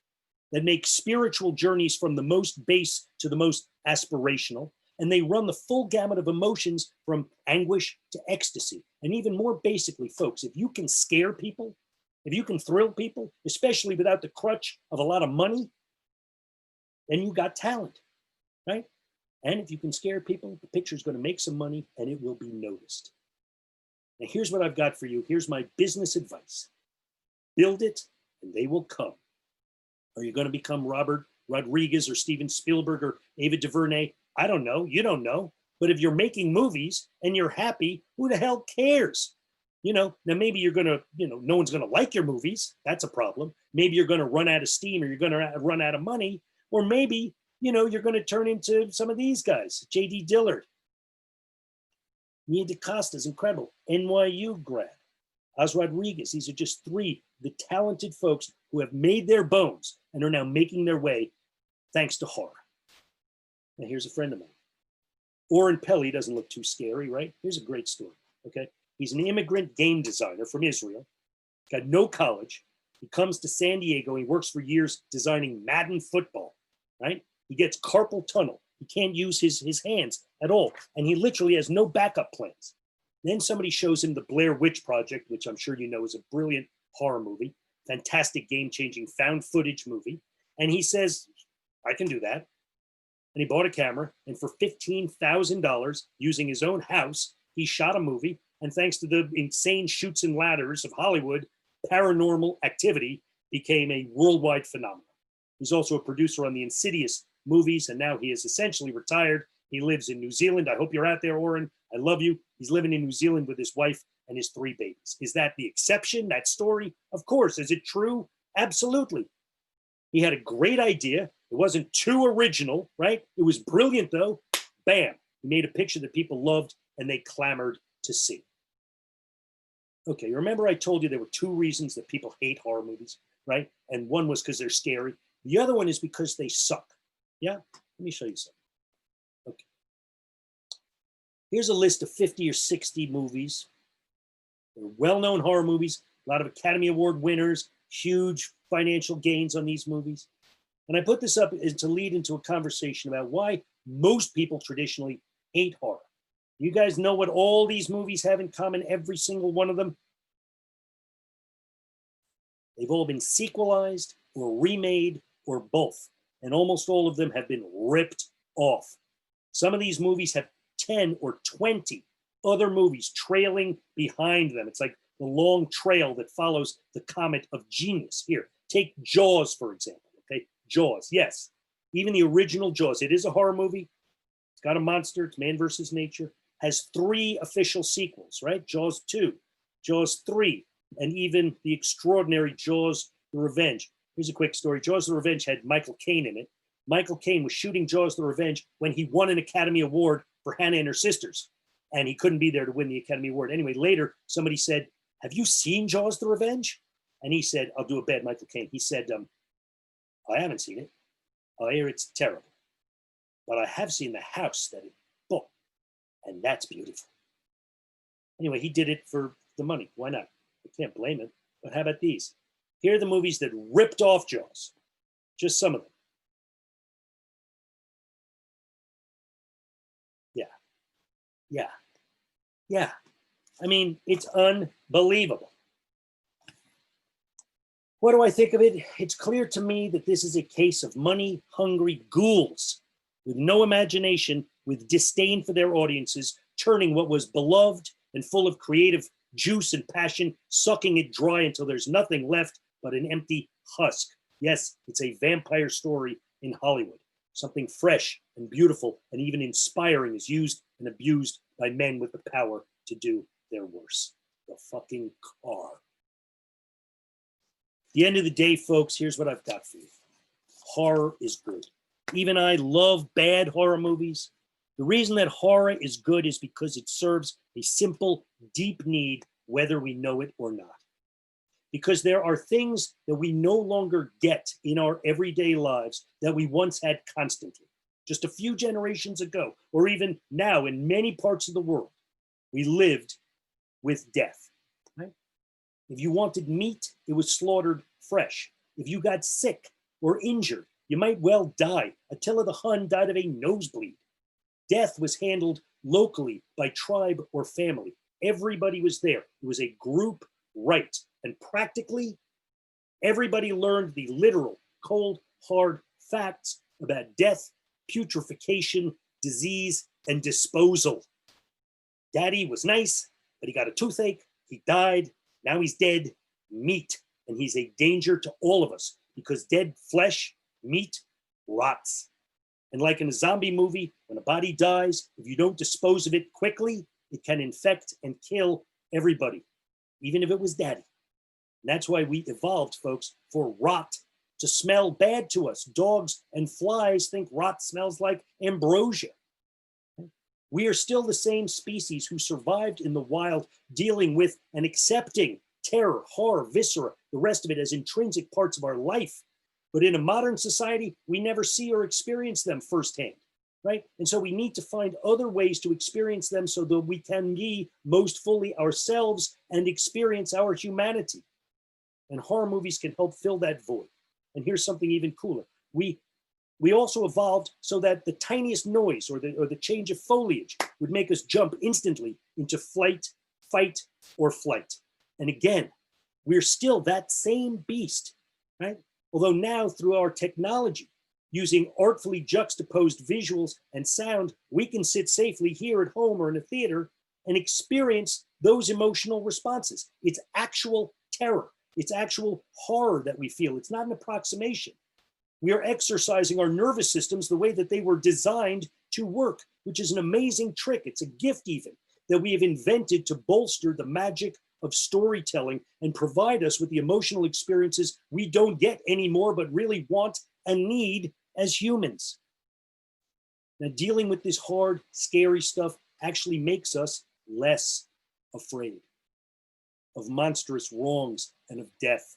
that make spiritual journeys from the most base to the most aspirational, and they run the full gamut of emotions from anguish to ecstasy. And even more basically, folks, if you can scare people, if you can thrill people, especially without the crutch of a lot of money, then you got talent, right? And if you can scare people, the picture's going to make some money and it will be noticed. Now, here's what I've got for you. Here's my business advice. Build it and they will come. Are you going to become Robert Rodriguez or Steven Spielberg or Ava DuVernay? I don't know. You don't know. But if you're making movies and you're happy, who the hell cares? Now maybe you're going to, no one's going to like your movies. That's a problem. Maybe you're going to run out of steam or you're going to run out of money. Or maybe, you're going to turn into some of these guys. J.D. Dillard. Nia DaCosta's incredible. NYU grad. Oz Rodriguez. These are just three the talented folks who have made their bones and are now making their way thanks to horror. Now here's a friend of mine. Oren Peli doesn't look too scary, right? Here's a great story, okay? He's an immigrant game designer from Israel, got no college. He comes to San Diego. He works for years designing Madden football, right? He gets carpal tunnel. He can't use his hands at all. And he literally has no backup plans. Then somebody shows him the Blair Witch Project, which I'm sure you know is a brilliant horror movie, fantastic game-changing found footage movie. And he says, I can do that. And he bought a camera. And for $15,000, using his own house, he shot a movie. And thanks to the insane chutes and ladders of Hollywood, Paranormal Activity became a worldwide phenomenon. He's also a producer on the Insidious movies, and now he is essentially retired. He lives in New Zealand. I hope you're out there, Oren. I love you. He's living in New Zealand with his wife and his 3 babies. Is that the exception, that story? Of course. Is it true? Absolutely. He had a great idea. It wasn't too original, right? It was brilliant, though. Bam. He made a picture that people loved and they clamored to see. Okay, remember I told you there were 2 reasons that people hate horror movies, right? And one was because they're scary. The other one is because they suck. Yeah? Let me show you something. Okay. Here's a list of 50 or 60 movies. They're well-known horror movies, a lot of Academy Award winners, huge financial gains on these movies. And I put this up to lead into a conversation about why most people traditionally hate horror. You guys know what all these movies have in common, every single one of them? They've all been sequelized or remade or both. And almost all of them have been ripped off. Some of these movies have 10 or 20 other movies trailing behind them. It's like the long trail that follows the comet of genius. Here, take Jaws, for example, okay? Jaws, yes. Even the original Jaws, it is a horror movie. It's got a monster, it's man versus nature. Has 3 official sequels, right? Jaws 2, Jaws 3, and even the extraordinary Jaws the Revenge. Here's a quick story. Jaws the Revenge had Michael Caine in it. Michael Caine was shooting Jaws the Revenge when he won an Academy Award for Hannah and Her Sisters. And he couldn't be there to win the Academy Award. Anyway, later, somebody said, have you seen Jaws the Revenge? And he said, I'll do a bad Michael Caine. He said, I haven't seen it. I hear it's terrible. But I have seen the house that it bought. And that's beautiful. Anyway, he did it for the money. Why not? I can't blame him. But how about these? Here are the movies that ripped off Jaws. Just some of them. Yeah. I mean, it's unbelievable. What do I think of it? It's clear to me that this is a case of money-hungry ghouls with no imagination, with disdain for their audiences, turning what was beloved and full of creative juice and passion, sucking it dry until there's nothing left but an empty husk. Yes, it's a vampire story in Hollywood. Something fresh and beautiful and even inspiring is used and abused by men with the power to do their worst. The fucking car. At the end of the day, folks, here's what I've got for you. Horror is good. Even I love bad horror movies. The reason that horror is good is because it serves a simple, deep need, whether we know it or not. because there are things that we no longer get in our everyday lives that we once had constantly. Just a few generations ago, or even now in many parts of the world, we lived with death. Right? If you wanted meat, it was slaughtered fresh. If you got sick or injured, you might well die. Attila the Hun died of a nosebleed. Death was handled locally by tribe or family. Everybody was there. It was a group right. And practically, everybody learned the literal, cold, hard facts about death, putrefaction, disease, and disposal. Daddy was nice, but he got a toothache. He died. Now he's dead. Meat. And he's a danger to all of us because dead flesh, meat, rots. And like in a zombie movie, when a body dies, if you don't dispose of it quickly, it can infect and kill everybody, even if it was daddy. And that's why we evolved, folks, for rot to smell bad to us. Dogs and flies think rot smells like ambrosia. We are still the same species who survived in the wild, dealing with and accepting terror, horror, viscera, the rest of it as intrinsic parts of our life. But in a modern society, we never see or experience them firsthand, right? And so we need to find other ways to experience them so that we can be most fully ourselves and experience our humanity. And horror movies can help fill that void. And here's something even cooler. We also evolved so that the tiniest noise or the change of foliage would make us jump instantly into flight, fight, or flight. And again, we're still that same beast, right? Although now through our technology, using artfully juxtaposed visuals and sound, we can sit safely here at home or in a theater and experience those emotional responses. It's actual terror. It's actual horror that we feel. It's not an approximation. We are exercising our nervous systems the way that they were designed to work, which is an amazing trick. It's a gift even that we have invented to bolster the magic of storytelling and provide us with the emotional experiences we don't get anymore, but really want and need as humans. Now, dealing with this hard, scary stuff actually makes us less afraid of monstrous wrongs and of death.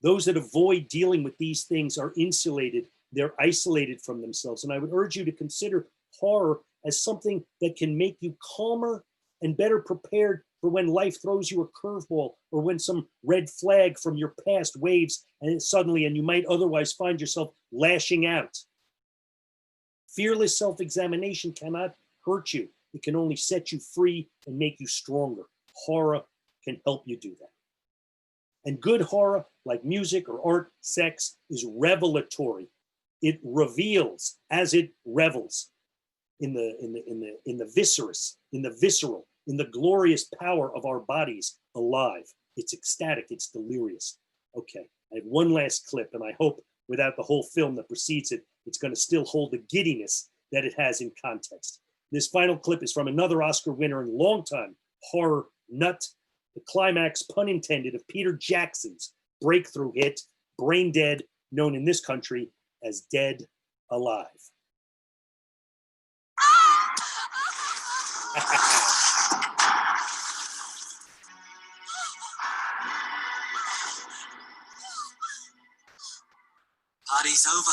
Those that avoid dealing with these things are insulated, they're isolated from themselves. And I would urge you to consider horror as something that can make you calmer and better prepared for when life throws you a curveball or when some red flag from your past waves and suddenly, and you might otherwise find yourself lashing out. Fearless self-examination cannot hurt you. It can only set you free and make you stronger. Horror can help you do that. And good horror, like music or art, sex, is revelatory. It reveals as it revels in the visceral, in the glorious power of our bodies alive. It's ecstatic, it's delirious. Okay, I have one last clip, and I hope without the whole film that precedes it, it's going to still hold the giddiness that it has in context. This final clip is from another Oscar winner and longtime horror nut, the climax, pun intended, of Peter Jackson's breakthrough hit, Brain Dead, known in this country as Dead Alive. Party's over.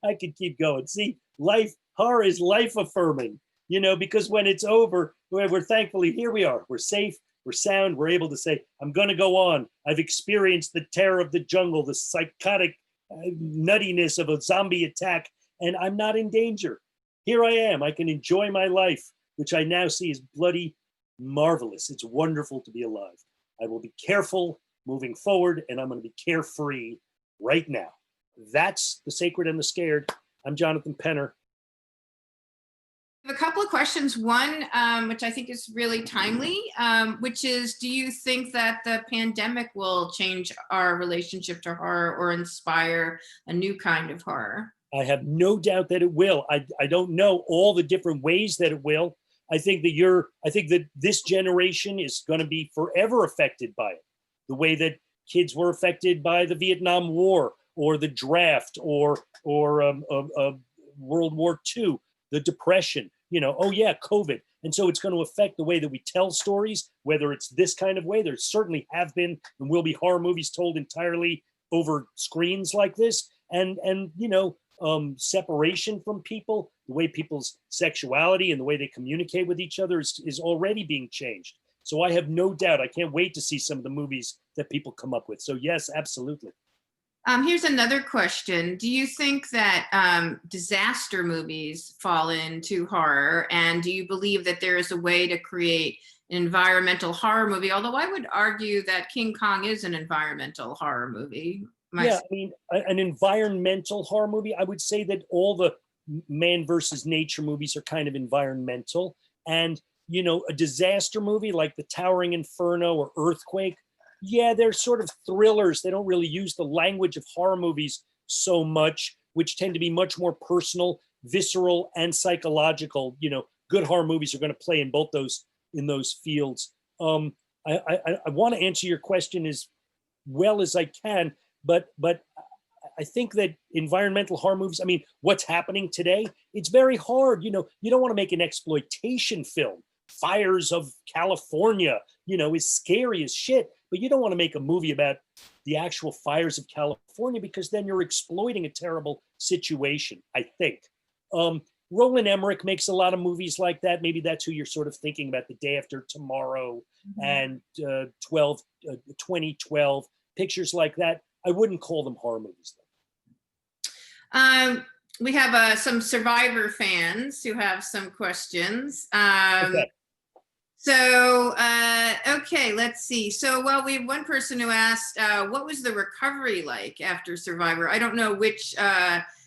I could keep going. See, life Horror is life affirming, because when it's over, we're thankfully, here we are. We're safe, we're sound, we're able to say, I'm going to go on. I've experienced the terror of the jungle, the psychotic nuttiness of a zombie attack, and I'm not in danger. Here I am. I can enjoy my life, which I now see is bloody marvelous. It's wonderful to be alive. I will be careful moving forward, and I'm going to be carefree right now. That's The Sacred and the Scared. I'm Jonathan Penner. A couple of questions. One, which I think is really timely, which is, do you think that the pandemic will change our relationship to horror or inspire a new kind of horror? I have no doubt that it will. I don't know all the different ways that it will. I think that this generation is going to be forever affected by it. The way that kids were affected by the Vietnam War or the draft or World War II, the Depression, COVID. And so it's going to affect the way that we tell stories, whether it's this kind of way. There certainly have been and will be horror movies told entirely over screens like this. And separation from people, the way people's sexuality and the way they communicate with each other is already being changed. So I have no doubt. I can't wait to see some of the movies that people come up with. So yes, absolutely. Here's another question. Do you think that disaster movies fall into horror? And do you believe that there is a way to create an environmental horror movie? Although I would argue that King Kong is an environmental horror movie. Yeah, I mean, an environmental horror movie, I would say that all the man versus nature movies are kind of environmental. And, a disaster movie like The Towering Inferno or Earthquake, yeah, they're sort of thrillers. They don't really use the language of horror movies so much, which tend to be much more personal, visceral, and psychological. Good horror movies are going to play in both those fields. I want to answer your question as well as I can, but I think that environmental horror movies, I mean, what's happening today, it's very hard. You don't want to make an exploitation film. Fires of California, is scary as shit, but you don't want to make a movie about the actual fires of California because then you're exploiting a terrible situation, I think. Roland Emmerich makes a lot of movies like that. Maybe that's who you're sort of thinking about, The Day After Tomorrow and 2012, pictures like that. I wouldn't call them horror movies, though. We have some Survivor fans who have some questions. Okay. So, okay, let's see. So, well, we have one person who asked, what was the recovery like after Survivor? I don't know which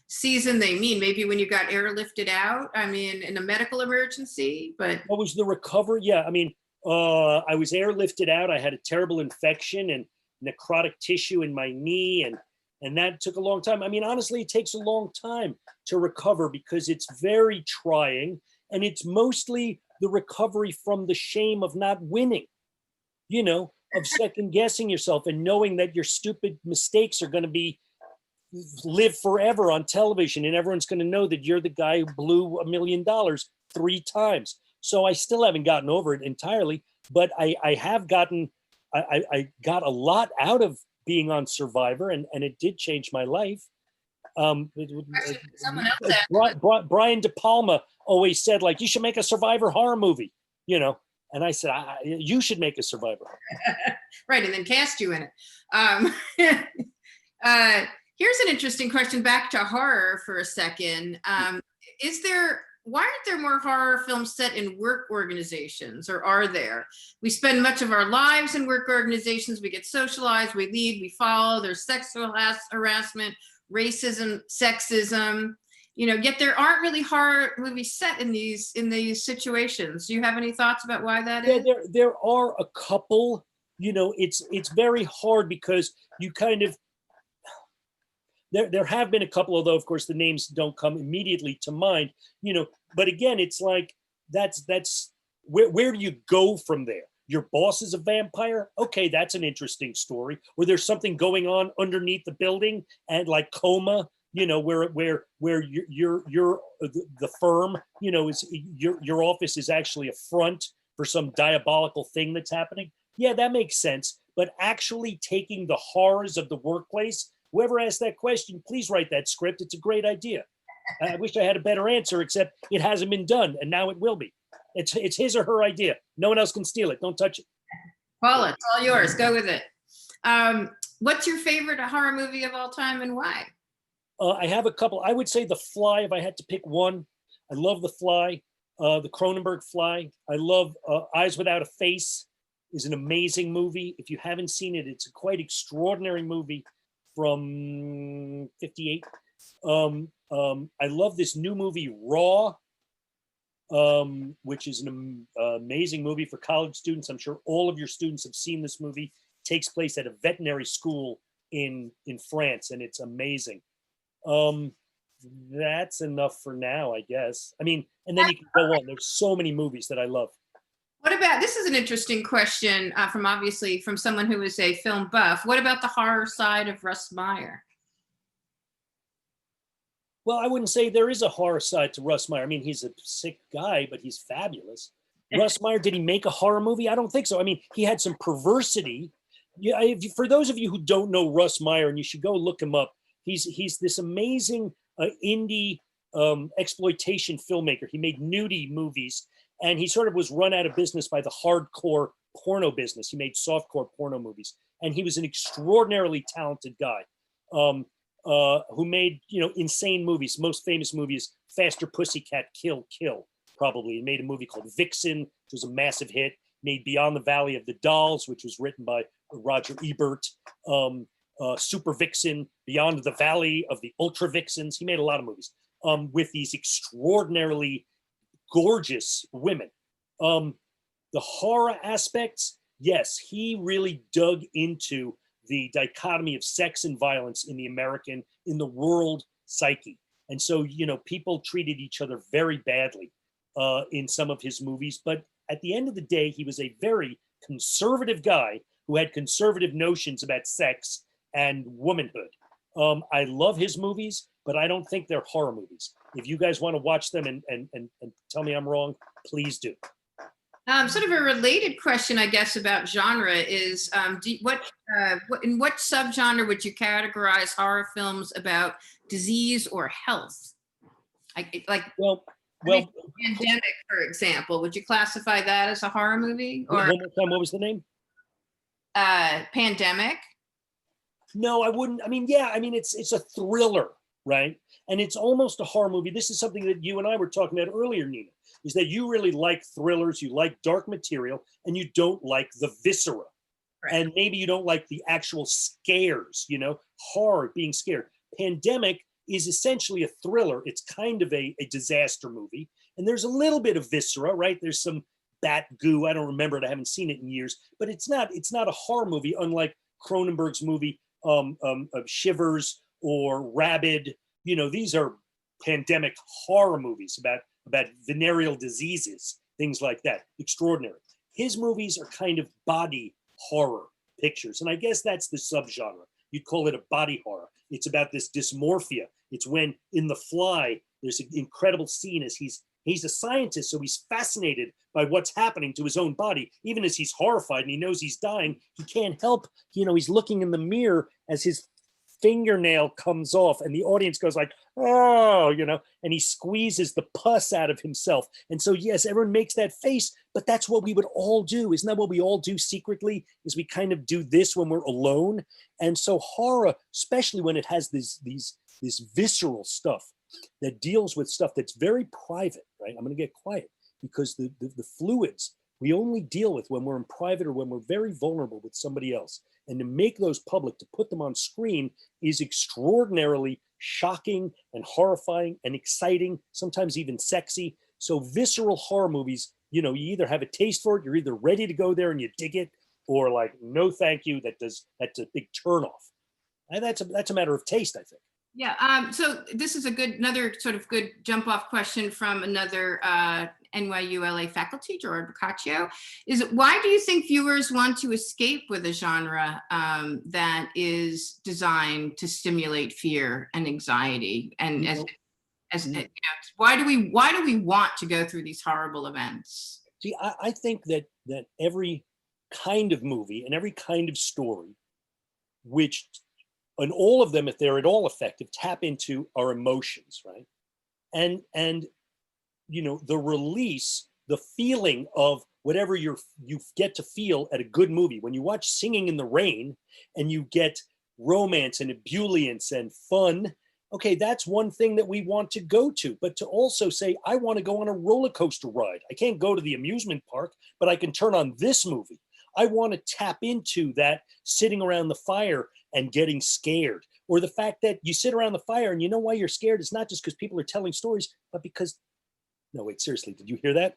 season they mean. Maybe when you got airlifted out, I mean, in a medical emergency, but. What was the recovery? Yeah, I mean, I was airlifted out. I had a terrible infection and necrotic tissue in my knee, and that took a long time. I mean, honestly, it takes a long time to recover because it's very trying, and it's mostly the recovery from the shame of not winning, of second guessing yourself and knowing that your stupid mistakes are going to live forever on television, and everyone's going to know that you're the guy who blew $1 million 3 times. So I still haven't gotten over it entirely, but I have gotten, I got a lot out of being on Survivor, and it did change my life. Someone else Brian De Palma always said, like, you should make a Survivor horror movie, and I said, you should make a Survivor horror. Right, and then cast you in it. Here's an interesting question, back to horror for a second. Why aren't there more horror films set in work organizations, or are there? We spend much of our lives in work organizations. We get socialized, we lead, we follow. There's sexual harassment, racism, sexism, yet there aren't really horror movies set in these situations. Do you have any thoughts about why that is? There are a couple. It's very hard because you kind of, there have been a couple, although of course the names don't come immediately to mind, but again, it's like, that's where do you go from there? Your boss is a vampire? Okay, that's an interesting story. Or there's something going on underneath the building and like coma, where you're the firm, is your office is actually a front for some diabolical thing that's happening. Yeah, that makes sense. But actually taking the horrors of the workplace, whoever asked that question, please write that script. It's a great idea. I wish I had a better answer, except it hasn't been done, and now it will be. It's his or her idea. No one else can steal it. Don't touch it. Paula, it's all yours. Go with it. What's your favorite horror movie of all time and why? I have a couple. I would say The Fly, if I had to pick one. I love The Fly, the Cronenberg Fly. I love Eyes Without a Face is an amazing movie. If you haven't seen it, it's a quite extraordinary movie from 58. I love this new movie, Raw, which is an amazing movie for college students. I'm sure all of your students have seen this movie. It takes place at a veterinary school in France, and it's amazing. That's enough for now, I guess. I mean, and then you can go on. There's so many movies that I love. What about, this is an interesting question from someone who is a film buff. What about the horror side of Russ Meyer? Well, I wouldn't say there is a horror side to Russ Meyer. I mean, he's a sick guy, but he's fabulous. Russ Meyer, did he make a horror movie? I don't think so. I mean, he had some perversity. Yeah, for those of you who don't know Russ Meyer, and you should go look him up, he's this amazing indie exploitation filmmaker. He made nudie movies, and he sort of was run out of business by the hardcore porno business. He made softcore porno movies, and he was an extraordinarily talented guy. Who made, insane movies. Most famous movie is Faster Pussycat Kill Kill, probably. He made a movie called Vixen, which was a massive hit. Made Beyond the Valley of the Dolls, which was written by Roger Ebert. Super Vixen, Beyond the Valley of the Ultra Vixens. He made a lot of movies with these extraordinarily gorgeous women. The horror aspects, yes, he really dug into the dichotomy of sex and violence in the world psyche. And so, people treated each other very badly in some of his movies. But at the end of the day, he was a very conservative guy who had conservative notions about sex and womanhood. I love his movies, but I don't think they're horror movies. If you guys want to watch them and tell me I'm wrong, please do. Sort of a related question, I guess, about genre is, in what subgenre would you categorize horror films about disease or health? Well, Pandemic, for example, would you classify that as a horror movie? Or one more time, what was the name? Pandemic? No, I wouldn't. I mean, yeah, it's a thriller, right? And it's almost a horror movie. This is something that you and I were talking about earlier, Nina, is that you really like thrillers, you like dark material, and you don't like the viscera. Right. And maybe you don't like the actual scares, horror, being scared. Pandemic is essentially a thriller. It's kind of a disaster movie. And there's a little bit of viscera, right? There's some bat goo. I don't remember it. I haven't seen it in years. But it's not a horror movie, unlike Cronenberg's movie of Shivers or Rabid. These are pandemic horror movies about venereal diseases, things like that. Extraordinary. His movies are kind of body horror pictures. And I guess that's the subgenre. You'd call it a body horror. It's about this dysmorphia. It's when in The Fly, there's an incredible scene as he's a scientist, so he's fascinated by what's happening to his own body. Even as he's horrified and he knows he's dying, he can't help, he's looking in the mirror as his fingernail comes off and the audience goes like, oh, and he squeezes the pus out of himself. And so, yes, everyone makes that face, but that's what we would all do. Isn't that what we all do secretly, is we kind of do this when we're alone? And so horror, especially when it has this visceral stuff that deals with stuff that's very private, right? I'm going to get quiet because the fluids we only deal with when we're in private or when we're very vulnerable with somebody else. And to make those public, to put them on screen, is extraordinarily shocking and horrifying and exciting, sometimes even sexy. So visceral horror movies, you either have a taste for it, you're either ready to go there and you dig it, or like, no, thank you, that's a big turnoff. And that's a matter of taste, I think. Yeah. So this is another sort of good jump off question from another NYU LA faculty, Gerard Boccaccio. Why do you think viewers want to escape with a genre that is designed to stimulate fear and anxiety? And why do we want to go through these horrible events? See, I think that every kind of movie and every kind of story, and all of them, if they're at all effective, tap into our emotions, right? and the release, the feeling of whatever you get to feel at a good movie. When you watch Singing in the Rain and you get romance and ebullience and fun, okay, that's one thing that we want to go to. But to also say, I want to go on a roller coaster ride. I can't go to the amusement park, but I can turn on this movie. I want to tap into that sitting around the fire and getting scared, or the fact that you sit around the fire and you know why you're scared. It's not just because people are telling stories, but because, no, wait, seriously, did you hear that?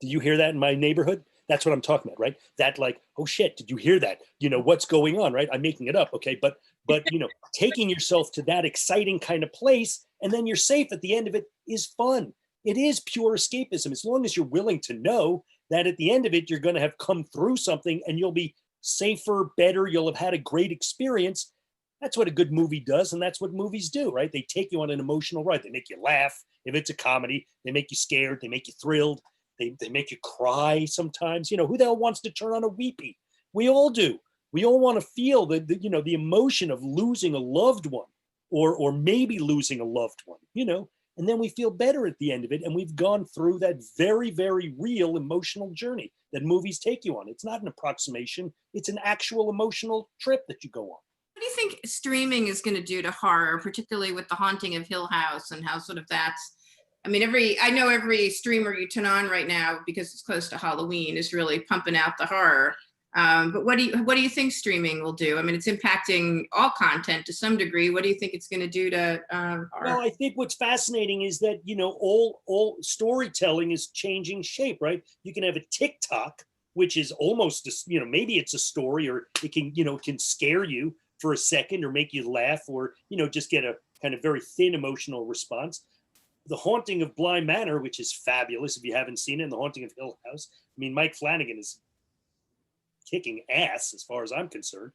Did you hear that in my neighborhood? That's what I'm talking about, right? That like, oh shit, did you hear that? What's going on, right? I'm making it up, okay? But taking yourself to that exciting kind of place, and then you're safe at the end of it is fun. It is pure escapism, as long as you're willing to know that at the end of it, you're going to have come through something and you'll be safer, better. You'll have had a great experience. That's what a good movie does. And that's what movies do, right? They take you on an emotional ride. They make you laugh. If it's a comedy, they make you scared. They make you thrilled. They make you cry sometimes. Who the hell wants to turn on a weepy? We all do. We all want to feel the emotion of losing a loved one, or maybe losing a loved one, and then we feel better at the end of it. And we've gone through that very, very real emotional journey that movies take you on. It's not an approximation. It's an actual emotional trip that you go on. What do you think streaming is going to do to horror, particularly with The Haunting of Hill House, and how sort of that's, I know every streamer you turn on right now, because it's close to Halloween, is really pumping out the horror. But what do you think streaming will do? It's impacting all content to some degree. What do you think it's going to do to horror? Well, I think what's fascinating is that, all storytelling is changing shape, right? You can have a TikTok, which is almost, maybe it's a story, or it can, can scare you for a second or make you laugh, or, just get a kind of very thin emotional response. The Haunting of Bly Manor, which is fabulous if you haven't seen it, and The Haunting of Hill House. Mike Flanagan is kicking ass as far as I'm concerned.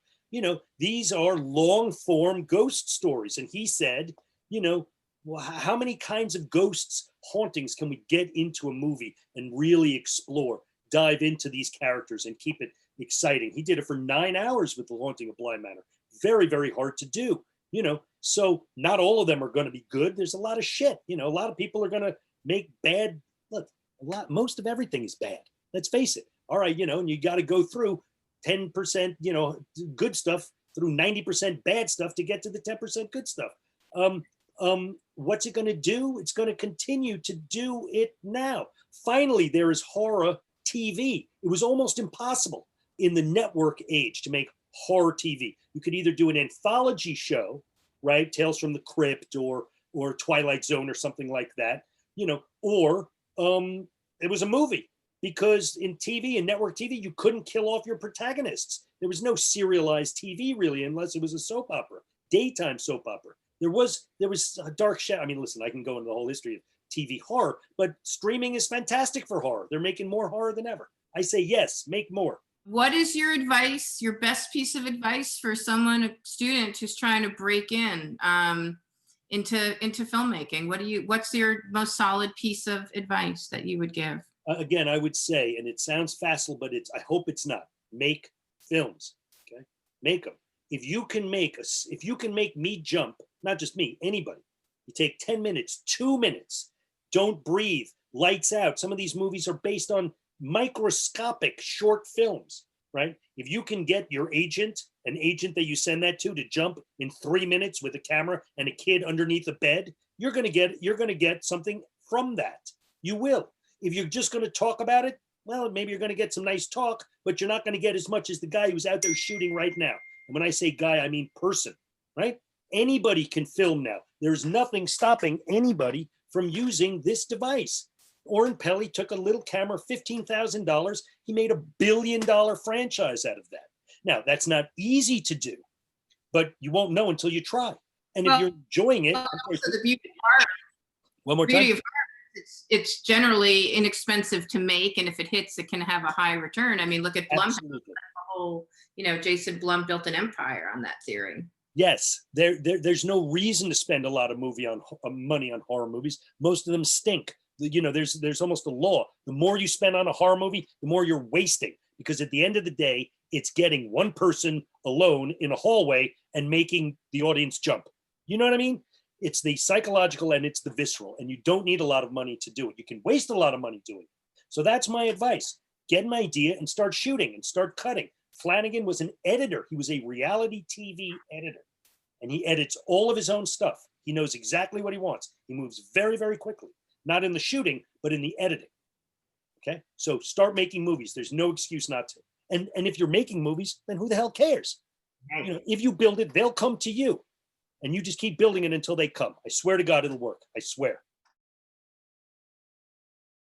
These are long form ghost stories. And he said, well, how many kinds of ghosts, hauntings can we get into a movie and really explore, dive into these characters and keep it exciting? He did it for 9 hours with The Haunting of Bly Manor. Very, very hard to do, so not all of them are going to be good. There's a lot of shit, a lot of people are going to make bad, most of everything is bad. Let's face it. All right, and you got to go through 10%, good stuff through 90% bad stuff to get to the 10% good stuff. What's it going to do? It's going to continue to do it now. Finally, there is horror TV. It was almost impossible in the network age to make horror TV. You could either do an anthology show, right? Tales from the Crypt or Twilight Zone or something like that, or it was a movie. Because in TV and network TV, you couldn't kill off your protagonists. There was no serialized TV really, unless it was a soap opera, daytime soap opera. There was a dark shadow. Listen, I can go into the whole history of TV horror, but streaming is fantastic for horror. They're making more horror than ever. I say yes, make more. What is your advice, your best piece of advice for someone, a student who's trying to break in into filmmaking? What's your most solid piece of advice that you would give? Again, I would say, and it sounds facile, but I hope it's not. Make films, okay? Make them. If you can make me jump, not just me, anybody. You take 10 minutes, 2 minutes, don't breathe, lights out. Some of these movies are based on microscopic short films, right? If you can get your agent, an agent that you send that to jump in 3 minutes with a camera and a kid underneath a bed, you're gonna get something from that. You will. If you're just going to talk about it, well, maybe you're going to get some nice talk, but you're not going to get as much as the guy who's out there shooting right now. And when I say guy, I mean person, right? Anybody can film now. There's nothing stopping anybody from using this device. Oren Peli took a little camera, $15,000. He made $1 billion franchise out of that. Now, that's not easy to do, but you won't know until you try. And if you're enjoying it, also the beauty of art. One more time. It's generally inexpensive to make, and if it hits, it can have a high return. Look at Blum. The whole, Jason Blum built an empire on that theory. Yes, there's no reason to spend a lot of money on horror movies. Most of them stink. There's almost a law. The more you spend on a horror movie, the more you're wasting, because at the end of the day, it's getting one person alone in a hallway and making the audience jump. You know what I mean? It's the psychological and it's the visceral, and you don't need a lot of money to do it. You can waste a lot of money doing it. So that's my advice. Get an idea and start shooting and start cutting. Flanagan was an editor. He was a reality TV editor, and he edits all of his own stuff. He knows exactly what he wants. He moves very, very quickly, not in the shooting, but in the editing. Okay, so start making movies. There's no excuse not to. And if you're making movies, then who the hell cares? You know, if you build it, they'll come to you, and you just keep building it until they come. I swear to God, it'll work. I swear.